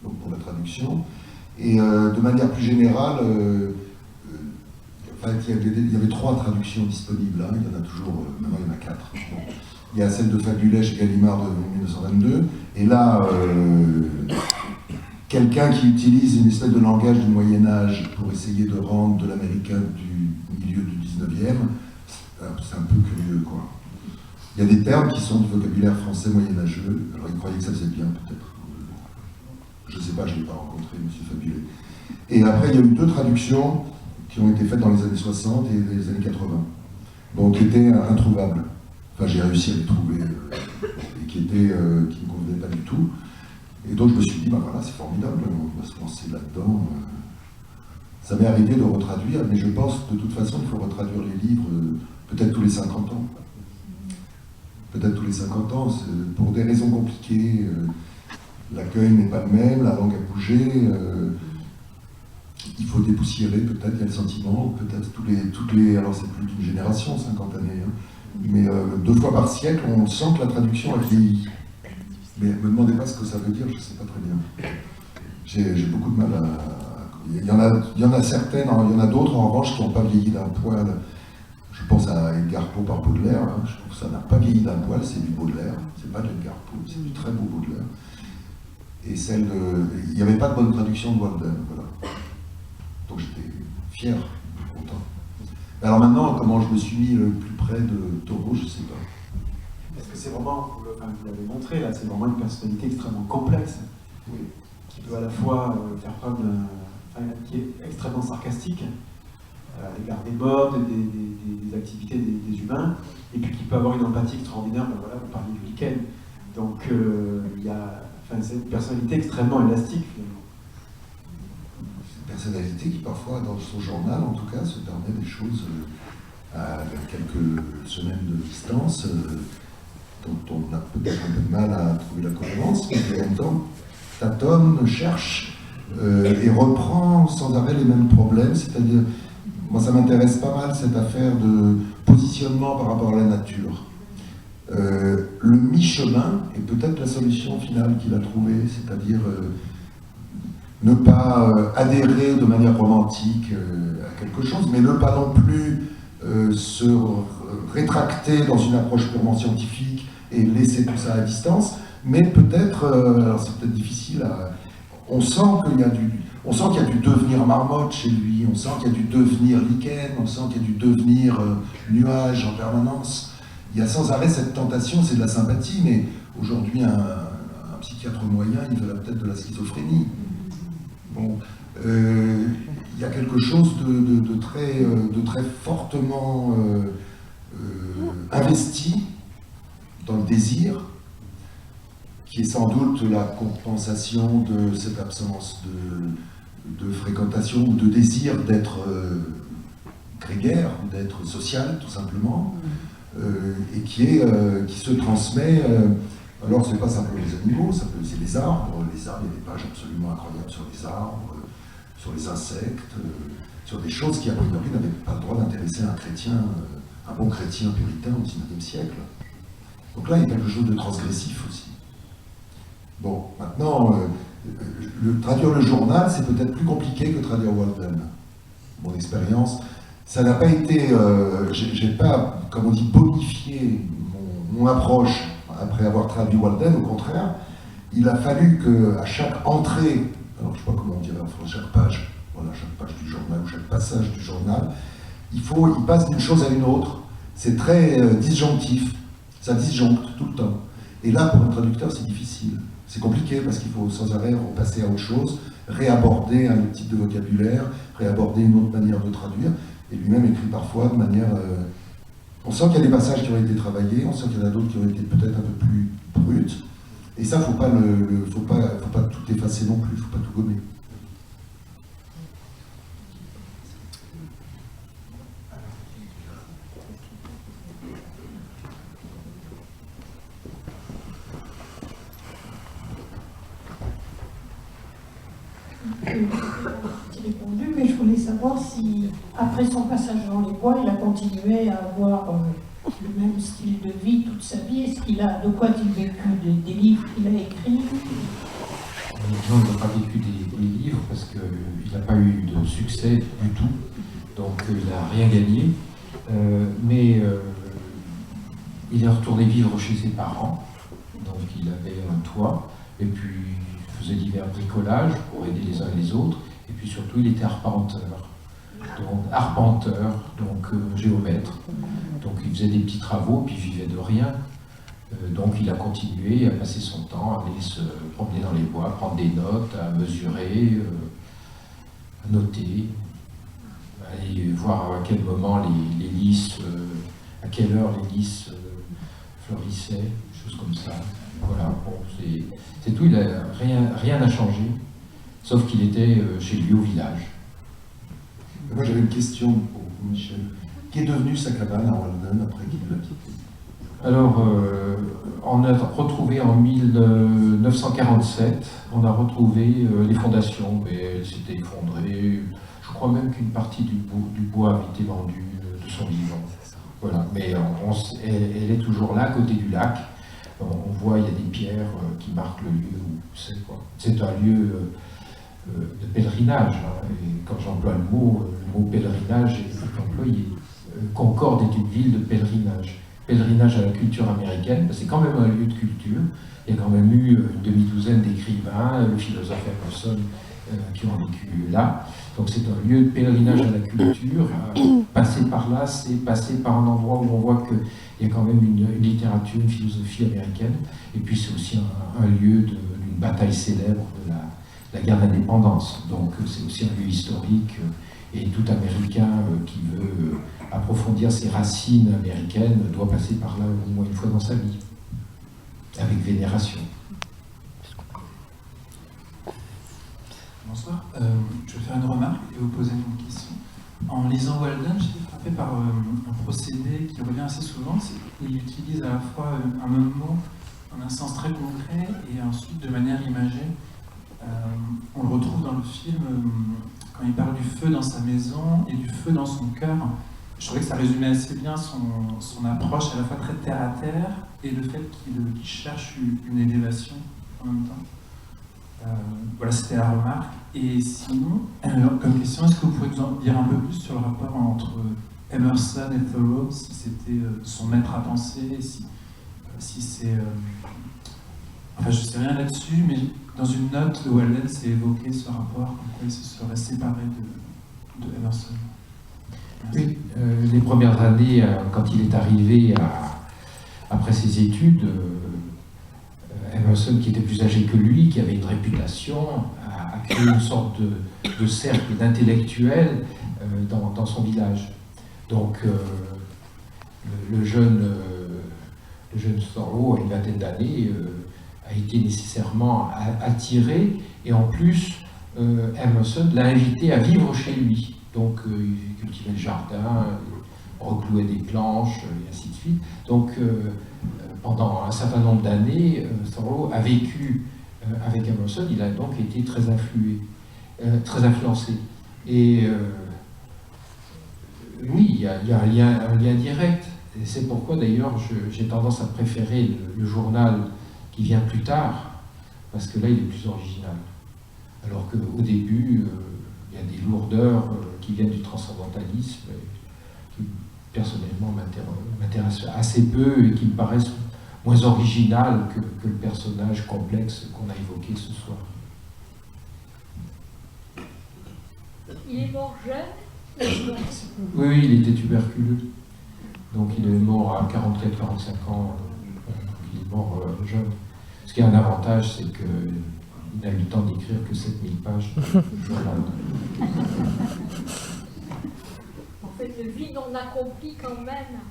donc pour la traduction. Et de manière plus générale, il y avait 3 traductions disponibles, hein. Il y en a toujours, maintenant il y en a 4. Bon. Il y a celle de Fabulet chez Gallimard de 1922, et là, quelqu'un qui utilise une espèce de langage du Moyen-Âge pour essayer de rendre de l'américain du milieu du 19e, c'est un peu curieux, quoi. Il y a des termes qui sont du vocabulaire français moyenâgeux, alors il croyait que ça faisait bien, peut-être. Je ne sais pas, je ne l'ai pas rencontré, M. Fabulet. Et après, il y a eu 2 traductions qui ont été faites dans les années 60 et les années 80, donc qui étaient introuvables. Enfin, j'ai réussi à les trouver, et qui ne me convenaient pas du tout. Et donc je me suis dit, ben voilà, c'est formidable, on va se lancer là-dedans. Ça m'est arrivé de retraduire, mais je pense de toute façon qu'il faut retraduire les livres peut-être tous les 50 ans. Peut-être tous les 50 ans, pour des raisons compliquées. L'accueil n'est pas le même, la langue a bougé. Il faut dépoussiérer, peut-être, il y a le sentiment, peut-être toutes les alors c'est plus d'une génération, 50 années, hein, mais 2 fois par siècle, on sent que la traduction a vieilli. Mais ne me demandez pas ce que ça veut dire, je ne sais pas très bien. J'ai beaucoup de mal à... Il y en a certaines, il y en a d'autres en revanche qui n'ont pas vieilli d'un poil. Je pense à Edgar Poe par Baudelaire, hein. Je trouve que ça n'a pas vieilli d'un poil, c'est du Baudelaire, c'est pas de Edgar Poe, c'est du très beau Baudelaire. Et il n'y avait pas de bonne traduction de Walden, voilà. Donc j'étais fier, content. Alors maintenant, comment je me suis mis le plus près de Thoreau, je ne sais pas. Est-ce que c'est vraiment, vous l'avez montré là, c'est vraiment une personnalité extrêmement complexe, Oui. qui peut à la fois faire preuve qui est extrêmement sarcastique à l'égard des modes, des activités des humains, et puis qui peut avoir une empathie extraordinaire. Ben voilà, vous parliez du lichen, donc c'est une personnalité extrêmement élastique finalement. C'est une personnalité qui parfois, dans son journal en tout cas, se permet des choses à quelques semaines de distance, dont on a peut-être un peu de mal à trouver la cohérence, mais en même temps tâtonne, cherche et reprend sans arrêt les mêmes problèmes, c'est-à-dire, moi ça m'intéresse pas mal cette affaire de positionnement par rapport à la nature. Le mi-chemin est peut-être la solution finale qu'il a trouvée, c'est-à-dire ne pas adhérer de manière romantique à quelque chose, mais ne pas non plus se rétracter dans une approche purement scientifique et laisser tout ça à distance, mais peut-être, alors c'est peut-être difficile, on sent qu'il y a du devenir marmotte chez lui, on sent qu'il y a du devenir lichen, on sent qu'il y a du devenir nuage en permanence. Il y a sans arrêt cette tentation, c'est de la sympathie, mais aujourd'hui un psychiatre moyen, il veut peut-être de la schizophrénie. Bon, il y a quelque chose de très fortement investi dans le désir, qui est sans doute la compensation de cette absence de fréquentation ou de désir d'être grégaire, d'être social tout simplement, et qui se transmet. Alors c'est pas simplement les animaux, c'est les arbres. Les arbres, il y a des pages absolument incroyables sur les arbres, sur les insectes, sur des choses qui a priori n'avaient pas le droit d'intéresser un chrétien, un bon chrétien puritain au XIXe siècle. Donc là, il y a quelque chose de transgressif aussi. Bon, maintenant, traduire le journal, c'est peut-être plus compliqué que traduire Walden. Mon expérience, ça n'a pas été, j'ai pas, comme on dit, bonifié mon approche après avoir traduit Walden. Au contraire, il a fallu qu'à chaque entrée, alors je ne sais pas comment on dirait en France, chaque page, voilà, chaque page du journal ou chaque passage du journal, il passe d'une chose à une autre. C'est très disjonctif, ça disjoncte tout le temps. Et là, pour un traducteur, c'est difficile. C'est compliqué parce qu'il faut sans arrêt repasser à autre chose, réaborder un autre type de vocabulaire, réaborder une autre manière de traduire, et lui-même écrit parfois de manière... On sent qu'il y a des passages qui ont été travaillés, on sent qu'il y en a d'autres qui ont été peut-être un peu plus brutes, et ça, faut pas tout effacer non plus, faut pas tout gommer. petit répondu, mais je voulais savoir si, après son passage dans les bois, il a continué à avoir le même style de vie toute sa vie. Est-ce qu'il a, de quoi a-t-il vécu des livres qu'il a écrits? Non, il n'a pas vécu des livres parce qu'il n'a pas eu de succès du tout, donc il n'a rien gagné. Mais il est retourné vivre chez ses parents, donc il avait un toit, et puis il faisait divers bricolages pour aider les uns et les autres, et puis surtout il était arpenteur, donc géomètre. Donc il faisait des petits travaux, puis il vivait de rien. Donc il a continué à passer son temps, à aller se promener dans les bois, prendre des notes, à mesurer, à noter, à aller voir à quel moment les lys, à quelle heure les lys fleurissaient, des choses comme ça. Voilà, bon, c'est tout, rien n'a changé, sauf qu'il était chez lui au village. Moi j'avais une question pour Michel. Qu'est devenu sa cabane à Walden après qu'il l'a quitté? Alors, on a retrouvé en 1947, on a retrouvé les fondations, mais elles s'étaient effondrées. Je crois même qu'une partie du bois avait été vendue de son vivant. Voilà, mais elle est toujours là, à côté du lac. On voit, il y a des pierres qui marquent le lieu où c'est, quoi. C'est un lieu de pèlerinage, hein, et quand j'emploie le mot pèlerinage est employé. Concorde est une ville de pèlerinage. Pèlerinage à la culture américaine, c'est quand même un lieu de culture. Il y a quand même eu une demi-douzaine d'écrivains, le philosophe Emerson, qui ont vécu là. Donc c'est un lieu de pèlerinage à la culture. Passer par là, c'est passer par un endroit où on voit qu'il y a quand même une littérature, une philosophie américaine. Et puis c'est aussi un lieu d'une bataille célèbre de la guerre d'indépendance. Donc c'est aussi un lieu historique. Et tout Américain qui veut approfondir ses racines américaines doit passer par là au moins une fois dans sa vie, avec vénération. Bonsoir. Je vais faire une remarque et vous poser une question. En lisant Walden, j'ai été frappé par un procédé qui revient assez souvent. Il utilise à la fois un même mot en un sens très concret et ensuite de manière imagée. On le retrouve dans le film quand il parle du feu dans sa maison et du feu dans son cœur. Je trouvais que ça résumait assez bien son approche à la fois très terre à terre et le fait qu'il cherche une élévation en même temps. Voilà, c'était la remarque. Et sinon, comme question, est-ce que vous pouvez nous en dire un peu plus sur le rapport entre Emerson et Thoreau, si c'était son maître à penser, si c'est... Enfin, je ne sais rien là-dessus, mais dans une note de Walden, c'est évoqué ce rapport, comme quoi il se serait séparé de Emerson. Oui, les premières années, quand il est arrivé après ses études, Emerson, qui était plus âgé que lui, qui avait une réputation, a créé une sorte de cercle d'intellectuels dans son village. Donc, le jeune Thoreau, à une vingtaine d'années, a été nécessairement attiré, et en plus, Emerson l'a invité à vivre chez lui. Donc, il cultivait le jardin, reclouait des planches, et ainsi de suite. Donc, pendant un certain nombre d'années, Thoreau a vécu avec Emerson. Il a donc été très influencé. Et oui, il y a un lien direct. Et c'est pourquoi, d'ailleurs, j'ai tendance à préférer le journal qui vient plus tard, parce que là, il est plus original. Alors qu'au début, il y a des lourdeurs qui viennent du transcendantalisme, qui personnellement m'intéressent assez peu et qui me paraissent moins originales que le personnage complexe qu'on a évoqué ce soir. Il est mort jeune? Oui, il était tuberculeux. Donc il est mort à 44-45 ans. Il est mort jeune. Ce qui a un avantage, c'est qu'il n'a eu le temps d'écrire que 7000 pages. En fait, une vie non accomplie quand même,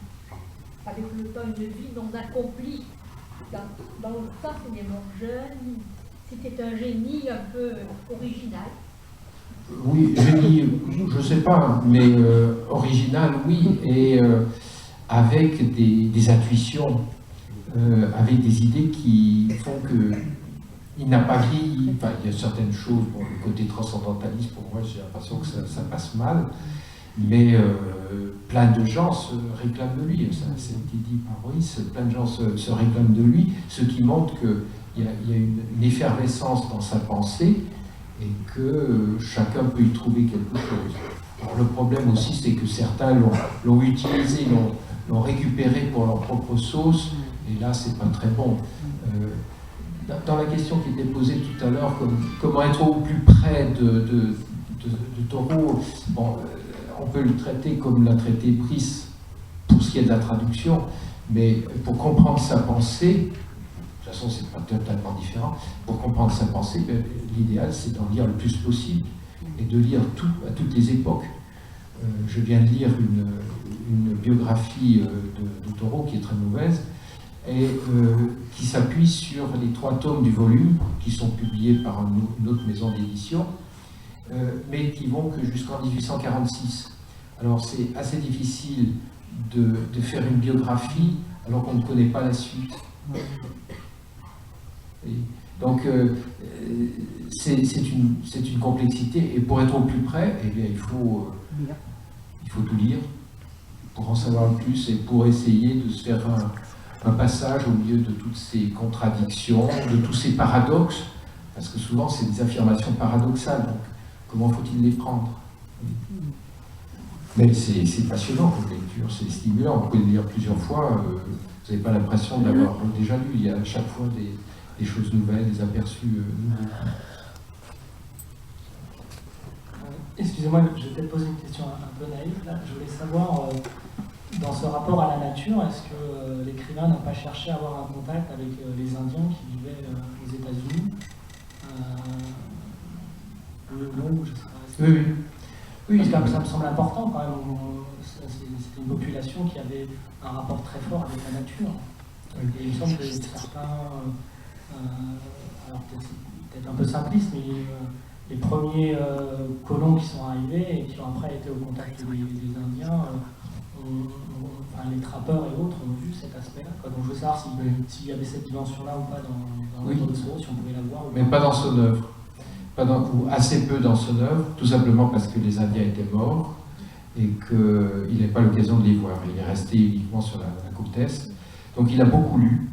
avec le temps, une vie non accomplie. Dans le temps, il est mort jeune, c'était un génie un peu original. Oui, génie, je ne sais pas, mais original, oui, et avec des intuitions, avec des idées qui font que il n'a pas vieilli. Enfin, il y a certaines choses, bon, le côté transcendentaliste, pour moi, j'ai l'impression que ça passe mal. Mais plein de gens se réclament de lui. Ça a été dit par Brice, plein de gens se réclament de lui, ce qui montre qu'il y a une effervescence dans sa pensée et que chacun peut y trouver quelque chose. Alors, le problème aussi, c'est que certains l'ont utilisé, l'ont récupéré pour leur propre sauce, et là, c'est pas très bon. Dans la question qui était posée tout à l'heure, comment être au plus près de Thoreau, bon, on peut le traiter comme l'a traité Brice pour ce qui est de la traduction, mais pour comprendre sa pensée, de toute façon c'est pas totalement différent, pour comprendre sa pensée, l'idéal c'est d'en lire le plus possible et de lire tout à toutes les époques. Je viens de lire une biographie de Thoreau qui est très mauvaise et qui s'appuie sur les 3 tomes du volume qui sont publiés par une autre maison d'édition, mais qui vont que jusqu'en 1846. Alors c'est assez difficile de faire une biographie alors qu'on ne connaît pas la suite. Et donc c'est une complexité, et pour être au plus près, eh bien, il faut tout lire pour en savoir le plus et pour essayer de se faire un passage au milieu de toutes ces contradictions, de tous ces paradoxes, parce que souvent c'est des affirmations paradoxales, donc comment faut-il les prendre? Mais c'est passionnant comme lecture, c'est stimulant, vous pouvez le lire plusieurs fois, vous n'avez pas l'impression de l'avoir déjà lu, il y a à chaque fois des choses nouvelles, des aperçus nouveaux. Excusez-moi, je vais peut-être poser une question un peu naïve. Là. Je voulais savoir, dans ce rapport à la nature, est-ce que l'écrivain n'a pas cherché à avoir un contact avec les Indiens qui vivaient aux États-Unis ou je sais pas. Oui. Parce que ça me semble important quand même. C'était une population qui avait un rapport très fort avec la nature. Et il me semble que certains, alors peut-être un peu simpliste, mais les premiers colons qui sont arrivés et qui ont après été au contact des Indiens, enfin, les trappeurs et autres ont vu cet aspect-là. Donc je veux savoir s'il y avait cette dimension-là ou pas dans l'œuvre de Thoreau, si on pouvait la voir. Mais pas dans son œuvre. Ou assez peu dans son œuvre, tout simplement parce que les Indiens étaient morts et qu'il n'avait pas l'occasion de les voir. Il est resté uniquement sur la côte est. Donc il a beaucoup lu,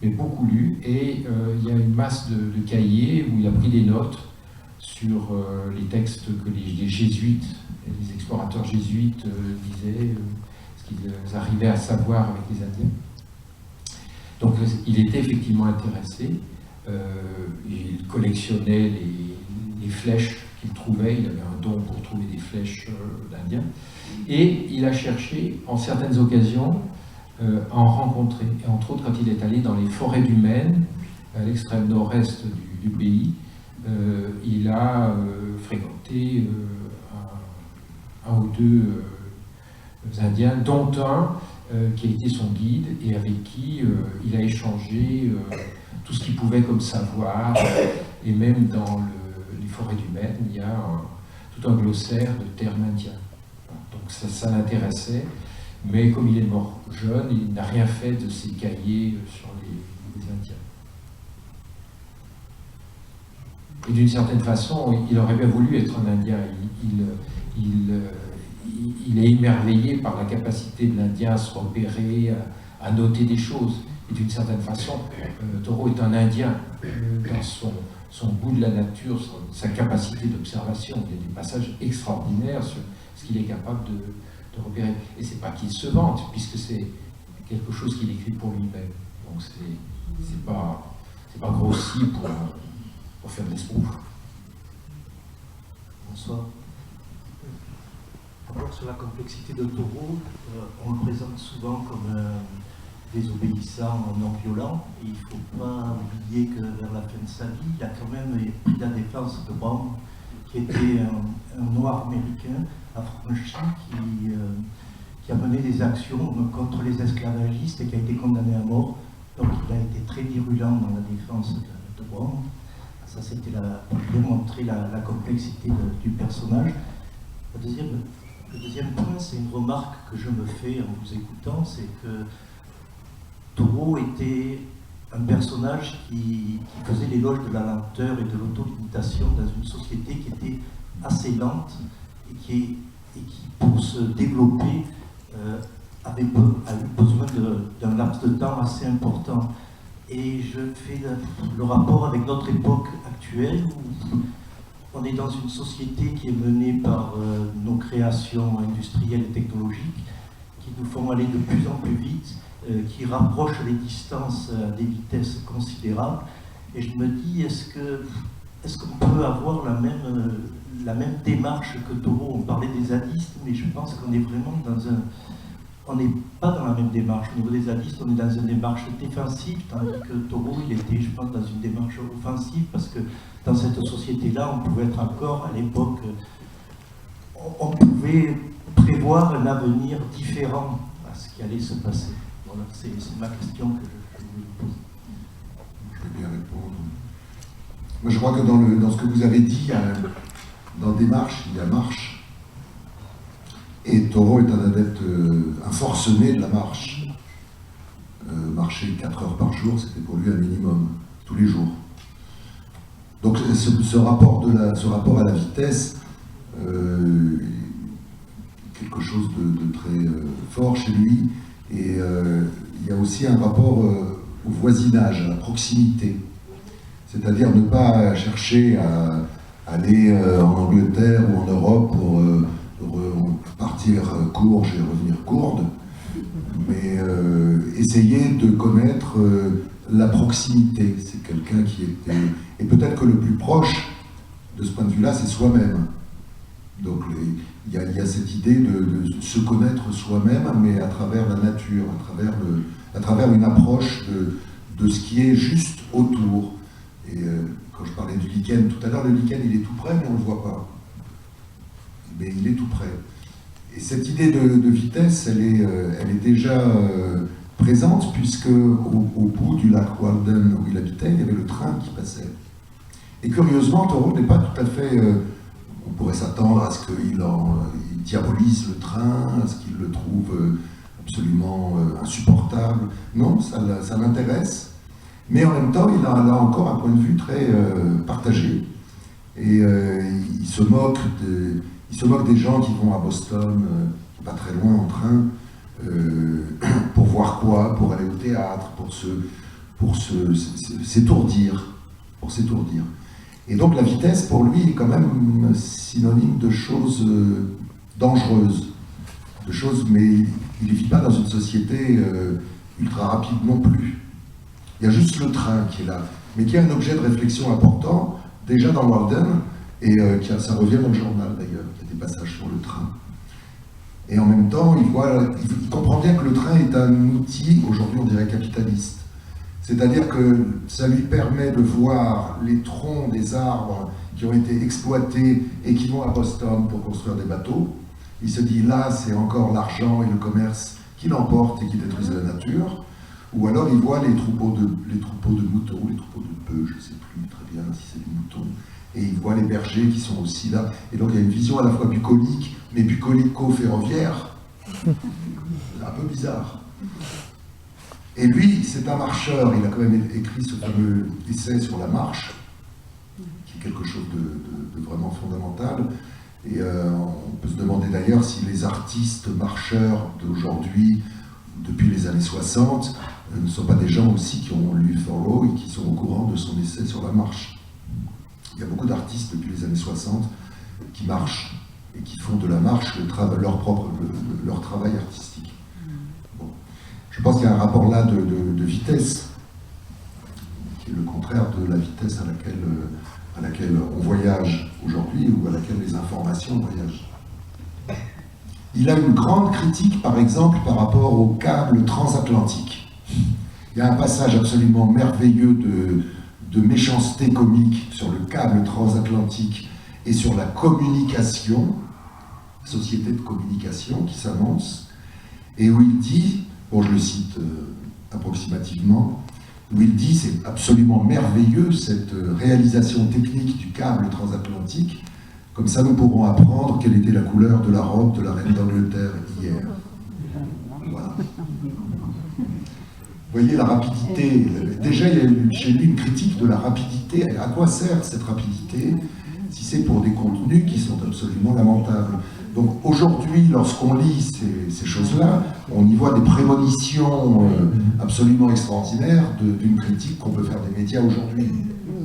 et il y a une masse de cahiers où il a pris des notes sur les textes que les jésuites, les explorateurs jésuites disaient, ce qu'ils arrivaient à savoir avec les Indiens. Donc il était effectivement intéressé, il collectionnait les flèches qu'il trouvait, il avait un don pour trouver des flèches d'Indiens, et il a cherché en certaines occasions à en rencontrer, et entre autres quand il est allé dans les forêts du Maine, à l'extrême nord-est du pays. Il a fréquenté un ou deux Indiens, dont un qui a été son guide et avec qui il a échangé tout ce qu'il pouvait comme savoir. Et même dans les forêts du Maine, il y a tout un glossaire de termes indiens. Donc ça l'intéressait, mais comme il est mort jeune, il n'a rien fait de ses cahiers sur les Indiens. Et d'une certaine façon, il aurait bien voulu être un Indien. Il est émerveillé par la capacité de l'Indien à se repérer, à noter des choses. Et d'une certaine façon, Thoreau est un Indien dans son goût de la nature, sa capacité d'observation. Il y a des passages extraordinaires sur ce qu'il est capable de repérer. Et c'est pas qu'il se vante, puisque c'est quelque chose qu'il écrit pour lui-même. Donc c'est pas grossi pour faire de l'espouf. Bonsoir. D'abord, sur la complexité de Thoreau, on le présente souvent comme désobéissant, non violent, et il ne faut pas oublier que vers la fin de sa vie, il a quand même pris la défense de Brown, qui était un noir américain affranchi qui a mené des actions contre les esclavagistes et qui a été condamné à mort. Donc il a été très virulent dans la défense de Brown. Ça, c'était pour démontrer la complexité du personnage. Le deuxième point, c'est une remarque que je me fais en vous écoutant, c'est que Thoreau était un personnage qui faisait l'éloge de la lenteur et de l'auto-limitation dans une société qui était assez lente et qui pour se développer, a eu besoin d'un laps de temps assez important. Et je fais le rapport avec notre époque actuelle où on est dans une société qui est menée par nos créations industrielles et technologiques qui nous font aller de plus en plus vite, qui rapprochent les distances à des vitesses considérables. Et je me dis, est-ce qu'on peut avoir la même démarche que Toro? On parlait des zadistes, mais je pense qu'on est vraiment on n'est pas dans la même démarche. Au niveau des zadistes, on est dans une démarche défensive, tandis que Toro, il était, je pense, dans une démarche offensive, parce que dans cette société-là, on pouvait être encore, à l'époque, on pouvait prévoir un avenir différent à ce qui allait se passer. Voilà, c'est ma question que je voulais vous poser. Je vais bien répondre. Moi, je crois que dans ce que vous avez dit, dans démarche, il y a marche. Et Toro est un adepte, un forcené de la marche. Marcher 4 heures par jour, c'était pour lui un minimum, tous les jours. Donc ce rapport à la vitesse, quelque chose de très fort chez lui. Et il y a aussi un rapport au voisinage, à la proximité. C'est-à-dire ne pas chercher à aller en Angleterre ou en Europe pour partir courge et revenir courde, mais essayer de connaître la proximité. C'est quelqu'un qui était... Et peut-être que le plus proche, de ce point de vue-là, c'est soi-même. Donc il y a cette idée de se connaître soi-même, mais à travers la nature, à travers une approche de ce qui est juste autour. Et quand je parlais du lichen tout à l'heure, le lichen il est tout près, mais on ne le voit pas. Mais il est tout près. Et cette idée de vitesse, elle est déjà présente, puisque au bout du lac Walden où il habitait, il y avait le train qui passait. Et curieusement, Toro n'est pas tout à fait... on pourrait s'attendre à ce qu'il diabolise le train, à ce qu'il le trouve absolument insupportable. Non, ça l'intéresse. Mais en même temps, il a là encore un point de vue très partagé. Et il se moque des gens qui vont à Boston, pas très loin en train, pour voir quoi? Pour aller au théâtre, pour s'étourdir. Et donc la vitesse, pour lui, est quand même synonyme de choses dangereuses. Mais il ne vit pas dans une société ultra rapide non plus. Il y a juste le train qui est là, mais qui est un objet de réflexion important, déjà dans Walden, et ça revient dans le journal d'ailleurs, il y a des passages sur le train. Et en même temps, il comprend bien que le train est un outil, aujourd'hui on dirait capitaliste. C'est-à-dire que ça lui permet de voir les troncs des arbres qui ont été exploités et qui vont à Boston pour construire des bateaux. Il se dit là, c'est encore l'argent et le commerce qui l'emportent et qui détruisent la nature. Ou alors il voit les troupeaux de moutons, les troupeaux de bœufs, je ne sais plus très bien si c'est des moutons. Et il voit les bergers qui sont aussi là. Et donc il y a une vision à la fois bucolique, mais bucolico-ferroviaire. C'est un peu bizarre. Et lui, c'est un marcheur, il a quand même écrit ce fameux essai sur la marche, qui est quelque chose de vraiment fondamental. Et on peut se demander d'ailleurs si les artistes marcheurs d'aujourd'hui, depuis les années 60, ne sont pas des gens aussi qui ont lu Thoreau et qui sont au courant de son essai sur la marche. Il y a beaucoup d'artistes depuis les années 60 qui marchent et qui font de la marche leur travail artistique. Bon. Je pense qu'il y a un rapport là de vitesse, qui est le contraire de la vitesse à laquelle on voyage aujourd'hui ou à laquelle les informations voyagent. Il a une grande critique, par exemple, par rapport au câble transatlantique. Il y a un passage absolument merveilleux de méchanceté comique sur le câble transatlantique et sur la communication, société de communication qui s'annonce, et où il dit, bon je le cite approximativement, où il dit c'est absolument merveilleux cette réalisation technique du câble transatlantique, comme ça nous pourrons apprendre quelle était la couleur de la robe de la reine d'Angleterre hier. Voilà. voyez la rapidité. Déjà, il y a chez lui une critique de la rapidité. À quoi sert cette rapidité si c'est pour des contenus qui sont absolument lamentables? Donc aujourd'hui, lorsqu'on lit ces choses-là, on y voit des prémonitions absolument extraordinaires d'une critique qu'on peut faire des médias aujourd'hui,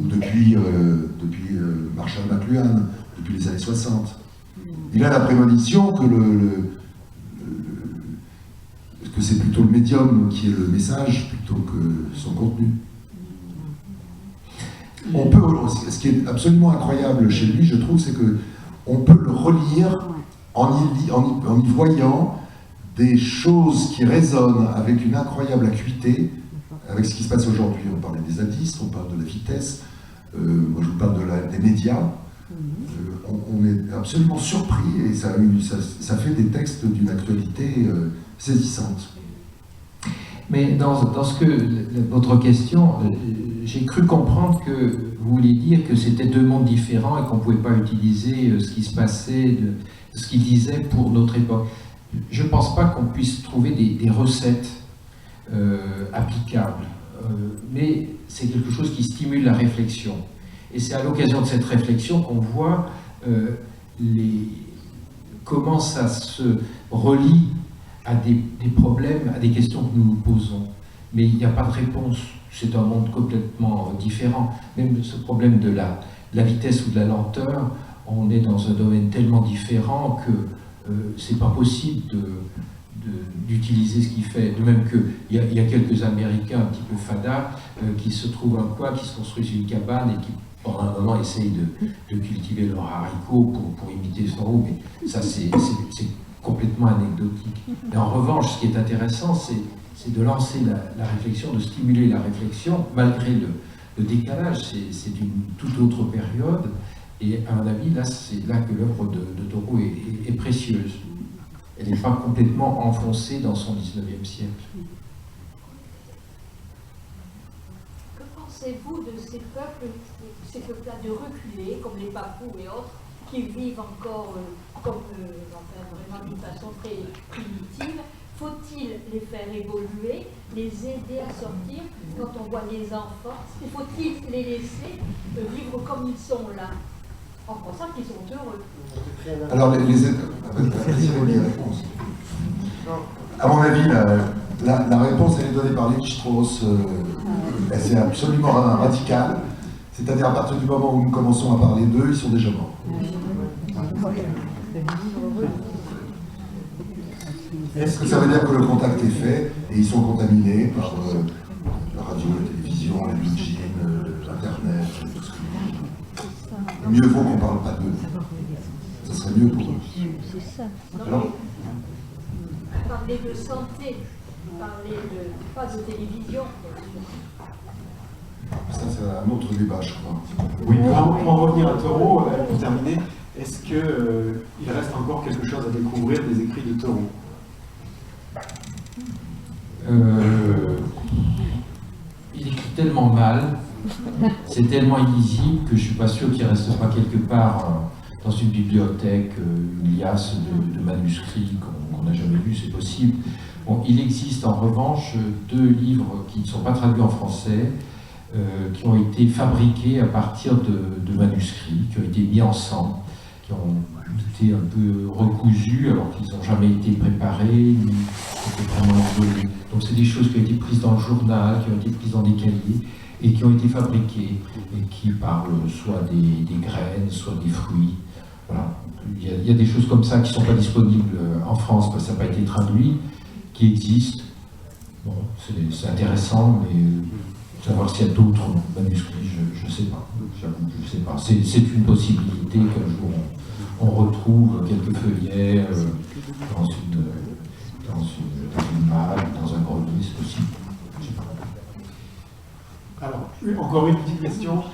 depuis Marshall McLuhan, depuis les années 60. Il a la prémonition que c'est plutôt le médium qui est le message plutôt que son contenu. On peut, ce qui est absolument incroyable chez lui, je trouve, c'est qu'on peut le relire en y voyant des choses qui résonnent avec une incroyable acuité avec ce qui se passe aujourd'hui. On parlait des zadistes, on parle de la vitesse, moi je vous parle des médias. On est absolument surpris et ça fait des textes d'une actualité saisissante. Mais dans votre question, j'ai cru comprendre que vous vouliez dire que c'était deux mondes différents et qu'on ne pouvait pas utiliser ce qui se passait, ce qu'il disait pour notre époque. Je ne pense pas qu'on puisse trouver des recettes applicables, mais c'est quelque chose qui stimule la réflexion. Et c'est à l'occasion de cette réflexion qu'on voit comment ça se relie à des problèmes, à des questions que nous nous posons. Mais il n'y a pas de réponse. C'est un monde complètement différent. Même ce problème de la vitesse ou de la lenteur, on est dans un domaine tellement différent que c'est pas possible d'utiliser ce qu'il fait. De même qu'il y a quelques Américains un petit peu fadas qui se trouvent un coin, qui se construisent une cabane et qui pendant un moment essayent de cultiver leurs haricots pour imiter son eau, mais ça c'est complètement anecdotique. Mais en revanche, ce qui est intéressant, c'est de lancer la réflexion, de stimuler la réflexion, malgré le décalage. C'est d'une toute autre période, et à mon avis, là, c'est là que l'œuvre de Thoreau est précieuse. Elle n'est pas complètement enfoncée dans son 19e siècle. Que pensez-vous de ces peuples-là de reculés, comme les Papous et autres, qui vivent encore vraiment d'une façon très primitive? Faut-il les faire évoluer, les aider à sortir quand on voit les enfants? Faut-il les laisser vivre comme ils sont là, en pensant qu'ils sont heureux? Alors, à mon avis, la réponse, elle est donnée par Lévi-Strauss. C'est absolument radical. C'est-à-dire, à partir du moment où nous commençons à parler d'eux, ils sont déjà morts. Est-ce que ça veut dire que le contact est fait et ils sont contaminés par la radio, la télévision, la Virgin, l'Internet, tout ce que mieux vaut qu'on ne parle pas d'eux. Ça serait mieux pour eux. Alors, parler de santé, pas de télévision. ça, c'est un autre débat, je crois. Oui, pour en revenir à Thoreau, pour terminer, est-ce qu'il reste encore quelque chose à découvrir des écrits de Thoreau? Il écrit tellement mal, c'est tellement illisible que je ne suis pas sûr qu'il ne reste pas quelque part dans une bibliothèque, une liasse de manuscrits qu'on n'a jamais lus, c'est possible. Bon, il existe en revanche 2 livres qui ne sont pas traduits en français, qui ont été fabriqués à partir de manuscrits, qui ont été mis ensemble, qui ont été un peu recousus alors qu'ils n'ont jamais été préparés, ni vraiment envolés. Donc c'est des choses qui ont été prises dans le journal, qui ont été prises dans des cahiers et qui ont été fabriquées et qui parlent soit des graines, soit des fruits. Voilà. Il y a des choses comme ça qui ne sont pas disponibles en France parce que ça n'a pas été traduit, qui existent. Bon, c'est intéressant, mais savoir s'il y a d'autres manuscrits, je ne sais pas. J'avoue, je ne sais pas. C'est une possibilité qu'un jour on retrouve quelques feuillets dans une malle, dans un grenier, c'est possible. Je sais pas. Alors, encore une petite question.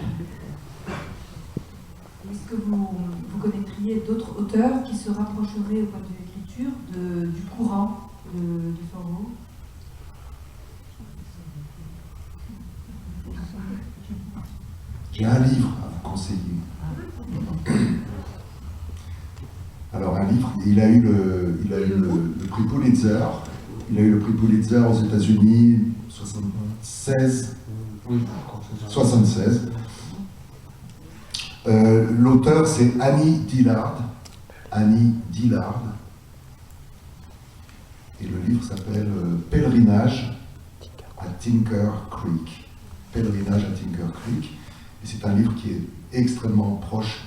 Est-ce que vous connaîtriez d'autres auteurs qui se rapprocheraient au point de vue l'écriture du courant du Thoreau? J'ai un livre à vous conseiller. Alors un livre, il a eu le prix Pulitzer. Il a eu le prix Pulitzer aux États-Unis 76. 76. L'auteur, c'est Annie Dillard. Annie Dillard. Et le livre s'appelle Pèlerinage à Tinker Creek. Pèlerinage à Tinker Creek. Et c'est un livre qui est extrêmement proche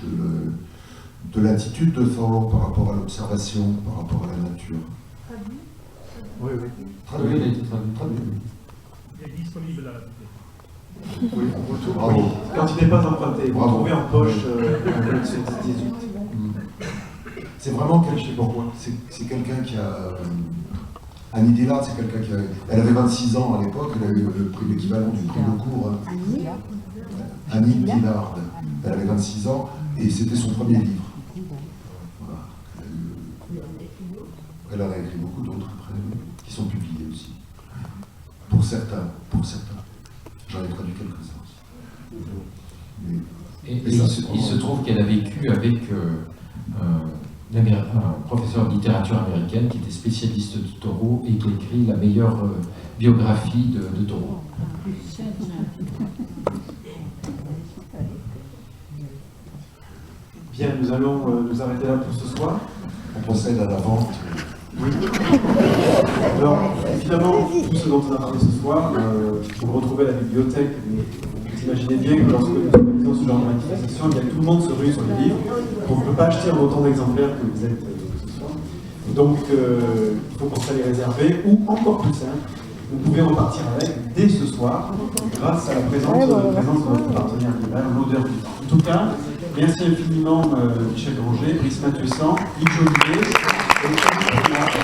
de l'attitude de Thoreau par rapport à l'observation, par rapport à la nature. Oui, oui. Traduit, il a été traduit. Il est disponible à la Oui, retour. Bravo. Oui. Quand il n'est pas emprunté, vous Bravo. trouvez en poche un collection de 18. C'est vraiment c'est quelqu'un qui a. Annie Dillard, c'est quelqu'un qui a. Elle avait 26 ans à l'époque, elle a eu le prix, l'équivalent du prix Goncourt. Annie Dillard. Elle avait 26 ans et c'était son premier livre. Voilà. Elle en a écrit beaucoup d'autres après, qui sont publiés aussi. Pour certains. J'en ai traduit quelques-uns aussi. Et il se trouve qu'elle a vécu avec un professeur de littérature américaine qui était spécialiste de Thoreau et qui a écrit la meilleure biographie de Thoreau. Bien, nous allons nous arrêter là pour ce soir. On procède à la vente. Oui. Alors, évidemment, tout ce dont on a parlé ce soir, vous le retrouvez à la bibliothèque, mais vous imaginez bien que lorsque nous organisons ce genre de manifestation, eh bien, tout le monde se rue sur les livres. On ne peut pas acheter en autant d'exemplaires que vous êtes ce soir. Donc, il faut penser à les réserver, ou encore plus simple, vous pouvez repartir avec dès ce soir, grâce à la présence de notre partenaire libraire, l'odeur du temps. En tout cas, merci infiniment Michel Granger, Brice Mathuessan, Yves Jolivet, et